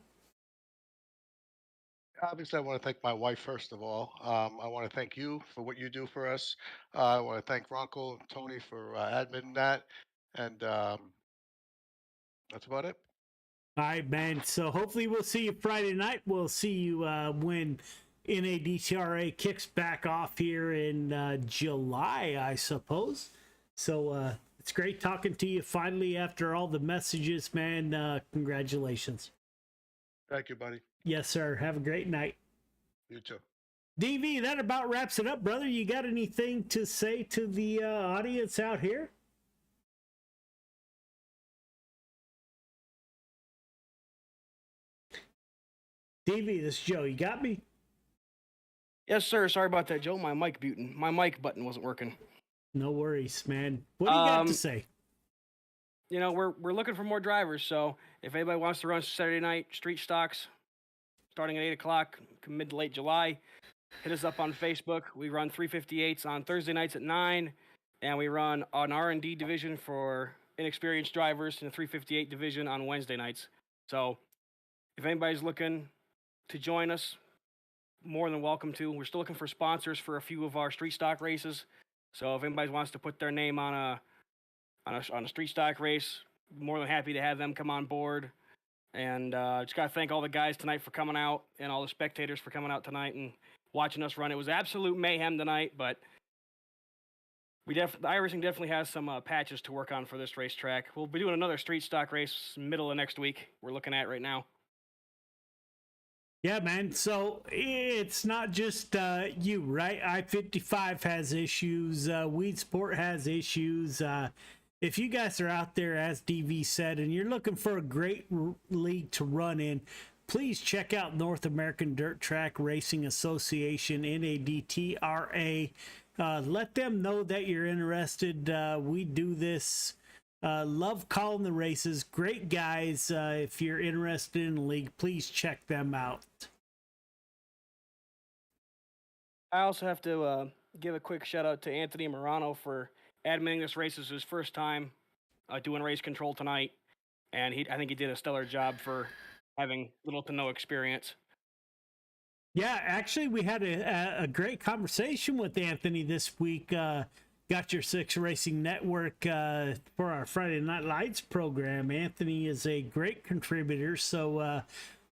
Obviously, I want to thank my wife first of all. I want to thank you for what you do for us. I want to thank Ronco and Tony for admitting that, and that's about it. All right, man. So hopefully we'll see you Friday night. We'll see you when NADTRA kicks back off here in July, I suppose. So it's great talking to you finally after all the messages, man. Congratulations. Thank you, buddy. Yes, sir. Have a great night. You too. DV, that about wraps it up, brother. You got anything to say to the audience out here? DV, this is Joe. You got me? Yes, sir. Sorry about that, Joe. My mic button wasn't working. No worries, man. What do you got to say? You know, we're looking for more drivers, so if anybody wants to run Saturday night street stocks starting at 8 o'clock, mid to late July, hit us up on Facebook. We run 358's on Thursday nights at 9, and we run an R&D division for inexperienced drivers in the 358 division on Wednesday nights. So if anybody's looking to join us, more than welcome to. We're still looking for sponsors for a few of our street stock races. So if anybody wants to put their name on a street stock race, more than happy to have them come on board. And just got to thank all the guys tonight for coming out and all the spectators for coming out tonight and watching us run. It was absolute mayhem tonight, but iRacing definitely has some patches to work on for this racetrack. We'll be doing another street stock race middle of next week. We're looking at right now. Yeah, man. So it's not just you, right? I-55 has issues. Weed Sport has issues. If you guys are out there, as DV said, and you're looking for a great league to run in, please check out North American Dirt Track Racing Association, NADTRA. Let them know that you're interested. We do this. Love calling the races. Great guys. If you're interested in the league, please check them out. I also have to give a quick shout out to Anthony Morano for admitting this race. This is his first time doing race control tonight, and I think he did a stellar job for having little to no experience. Yeah, actually, we had a great conversation with Anthony this week. Got Your Six Racing Network for our Friday Night Lights program. Anthony is a great contributor, so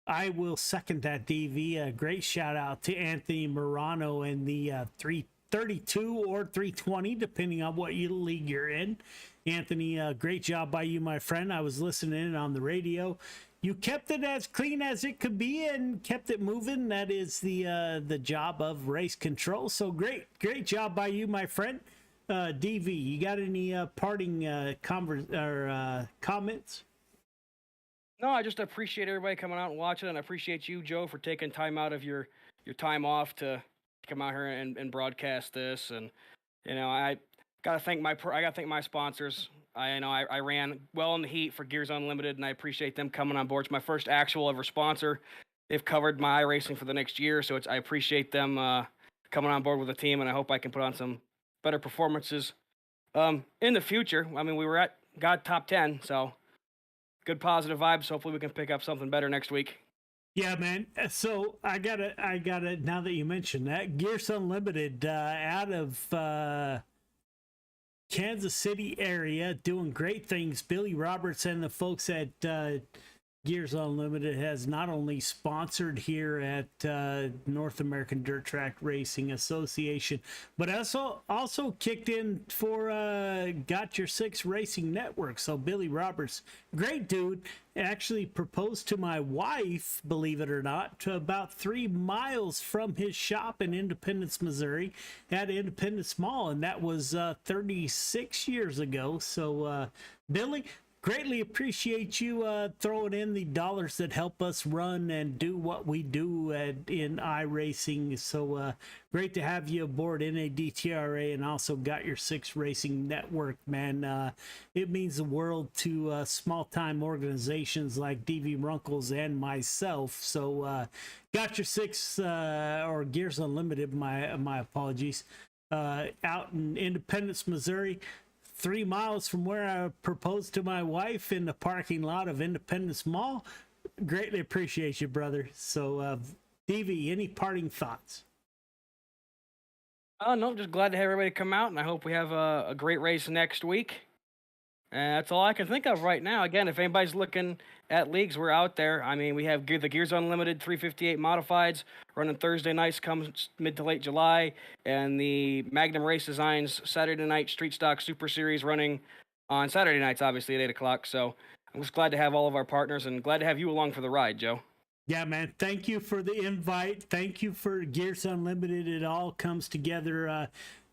I will second that, DV. A great shout out to Anthony Morano and the 332 or 320, depending on what league you're in. Anthony, great job by you, my friend. I was listening on the radio. You kept it as clean as it could be and kept it moving. That is the job of race control. So great job by you, my friend. DV, you got any parting comments? No, I just appreciate everybody coming out and watching, and I appreciate you, Joe, for taking time out of your time off to come out here and broadcast this. And I gotta thank my sponsors. I ran well in the heat for Gears Unlimited, and I appreciate them coming on board. It's my first actual ever sponsor. They've covered my iRacing for the next year, so I appreciate them coming on board with the team, and I hope I can put on some better performances in the future. I mean, we were got top 10, so good positive vibes. Hopefully we can pick up something better next week. Yeah, man. So I gotta now that you mentioned that, Gears Unlimited out of Kansas City area doing great things. Billy Roberts and the folks at Gears Unlimited has not only sponsored here at North American Dirt Track Racing Association, but also kicked in for Got Your Six Racing Network. So Billy Roberts, great dude, actually proposed to my wife, believe it or not, to about 3 miles from his shop in Independence, Missouri, at Independence Mall, and that was 36 years ago. So Billy, greatly appreciate you throwing in the dollars that help us run and do what we do in iRacing. So great to have you aboard NADTRA and also Got Your Six Racing Network, man. It means the world to small-time organizations like DV Runkles and myself. So Got Your Six, or Gears Unlimited, my apologies, out in Independence, Missouri. 3 miles from where I proposed to my wife in the parking lot of Independence Mall. Greatly appreciate you, brother. So, DV, any parting thoughts? No, just glad to have everybody come out, and I hope we have a great race next week. And that's all I can think of right now. Again, if anybody's looking at leagues, we're out there. I mean, we have the Gears Unlimited 358 Modifieds running Thursday nights come mid to late July, and the Magnum Race Designs Saturday night Street Stock Super Series running on Saturday nights, obviously at 8 o'clock. So I'm just glad to have all of our partners and glad to have you along for the ride, Joe. Yeah, man. Thank you for the invite. Thank you for Gears Unlimited. It all comes together.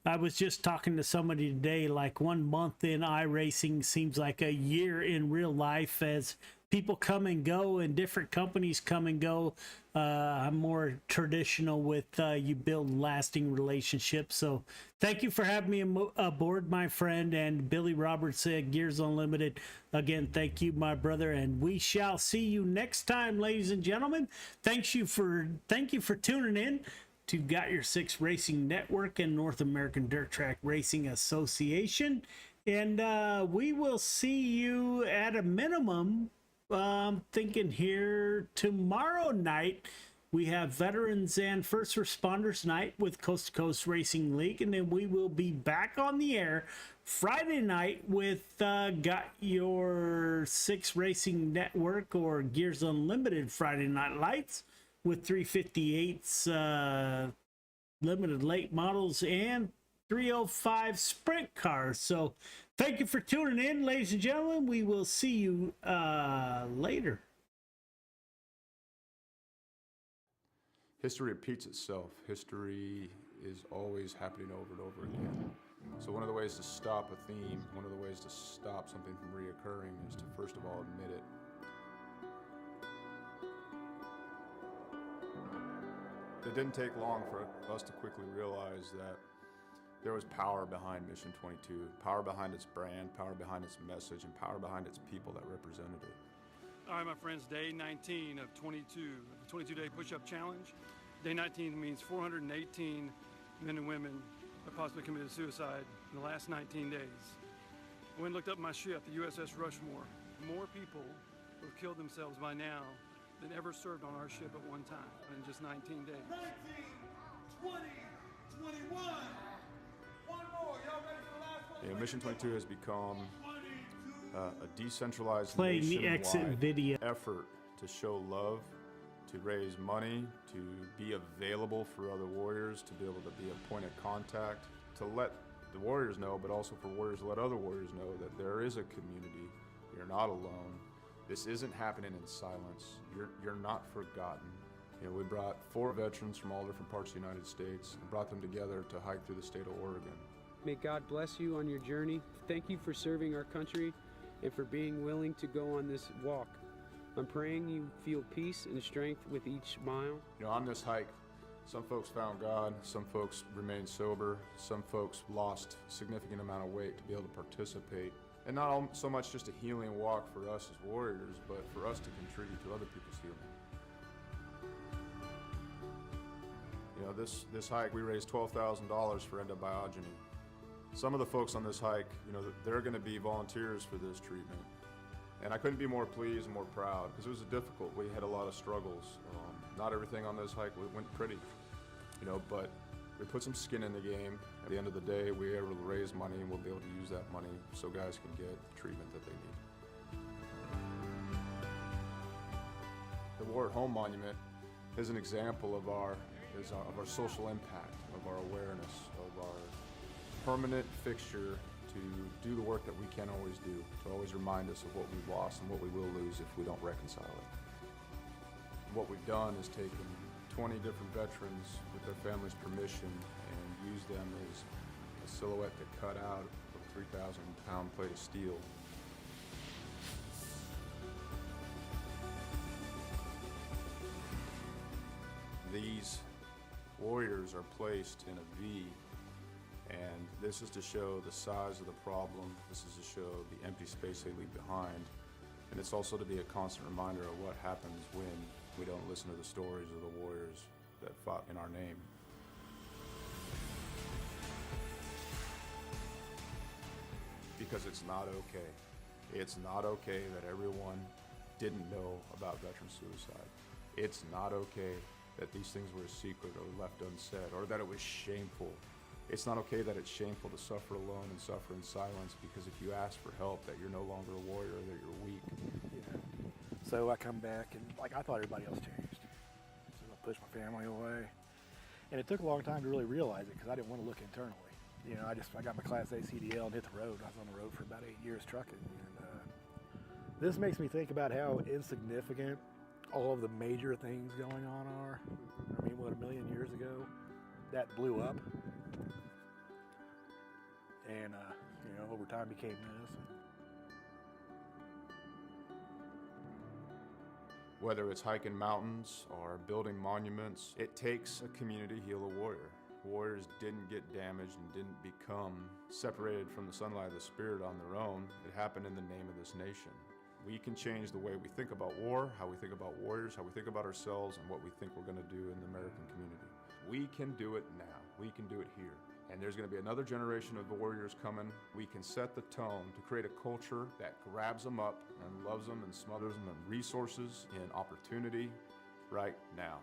I was just talking to somebody today, like 1 month in iRacing seems like a year in real life as people come and go and different companies come and go. I'm more traditional with you build lasting relationships. So thank you for having me aboard, my friend, and Billy Roberts at Gears Unlimited. Again, thank you, my brother, and we shall see you next time, ladies and gentlemen. Thank you for tuning in to Got Your Six Racing Network and North American Dirt Track Racing Association. And we will see you at a minimum, thinking here tomorrow night. We have Veterans and First Responders Night with Coast to Coast Racing League. And then we will be back on the air Friday night with Got Your Six Racing Network or Gears Unlimited Friday Night Lights with 358's limited late models and 305 sprint cars. So thank you for tuning in, ladies and gentlemen. We will see you later. History repeats itself. History is always happening over and over again. So one of the ways to stop a theme, one of the ways to stop something from reoccurring is to first of all admit it. It didn't take long for us to quickly realize that there was power behind Mission 22, power behind its brand, power behind its message, and power behind its people that represented it. All right, my friends, day 19 of 22, the 22-day push-up challenge. Day 19 means 418 men and women have possibly committed suicide in the last 19 days. I went and looked up my ship, the USS Rushmore. More people who have killed themselves by now than ever served on our ship at one time in just 19 days. 19, 20, 21. One more. Y'all ready for the last one? Yeah, Mission 22 has become a decentralized Playing the exit nationwide video. effort to show love, to raise money, to be available for other warriors, to be able to be a point of contact, to let the warriors know, but also for warriors to let other warriors know that there is a community. You're not alone. This isn't happening in silence. You're not forgotten. You know, we brought 4 veterans from all different parts of the United States and brought them together to hike through the state of Oregon. May God bless you on your journey. Thank you for serving our country and for being willing to go on this walk. I'm praying you feel peace and strength with each mile. You know, on this hike, some folks found God, some folks remained sober, some folks lost a significant amount of weight to be able to participate. And not so much just a healing walk for us as warriors, but for us to contribute to other people's healing. You know, this hike, we raised $12,000 for endobiogeny. Some of the folks on this hike, you know, they're going to be volunteers for this treatment. And I couldn't be more pleased and more proud because it was difficult. We had a lot of struggles. Not everything on this hike went pretty, you know, but we put some skin in the game. At the end of the day, we were able to raise money and we'll be able to use that money so guys can get the treatment that they need. The War at Home Monument is an example of our social impact, of our awareness, of our permanent fixture to do the work that we can't always do, to always remind us of what we've lost and what we will lose if we don't reconcile it. What we've done is taken 20 different veterans with their families' permission and used them as a silhouette to cut out of a 3,000-pound plate of steel. These warriors are placed in a V, and this is to show the size of the problem. This is to show the empty space they leave behind. And it's also to be a constant reminder of what happens when we don't listen to the stories of the warriors that fought in our name. Because it's not okay. It's not okay that everyone didn't know about veteran suicide. It's not okay that these things were a secret or left unsaid, or that it was shameful. It's not okay that it's shameful to suffer alone and suffer in silence, because if you ask for help, that you're no longer a warrior, that you're weak. So I come back and I thought everybody else changed. So I pushed my family away. And it took a long time to really realize it because I didn't want to look internally. I got my Class A CDL and hit the road. I was on the road for about 8 years trucking. And this makes me think about how insignificant all of the major things going on are. I mean, what, 1 million years ago, that blew up. And, over time became this. Whether it's hiking mountains or building monuments, it takes a community to heal a warrior. Warriors didn't get damaged and didn't become separated from the sunlight of the spirit on their own. It happened in the name of this nation. We can change the way we think about war, how we think about warriors, how we think about ourselves, and what we think we're going to do in the American community. We can do it now. We can do it here. And there's going to be another generation of warriors coming. We can set the tone to create a culture that grabs them up and loves them and smothers them in resources, in opportunity right now.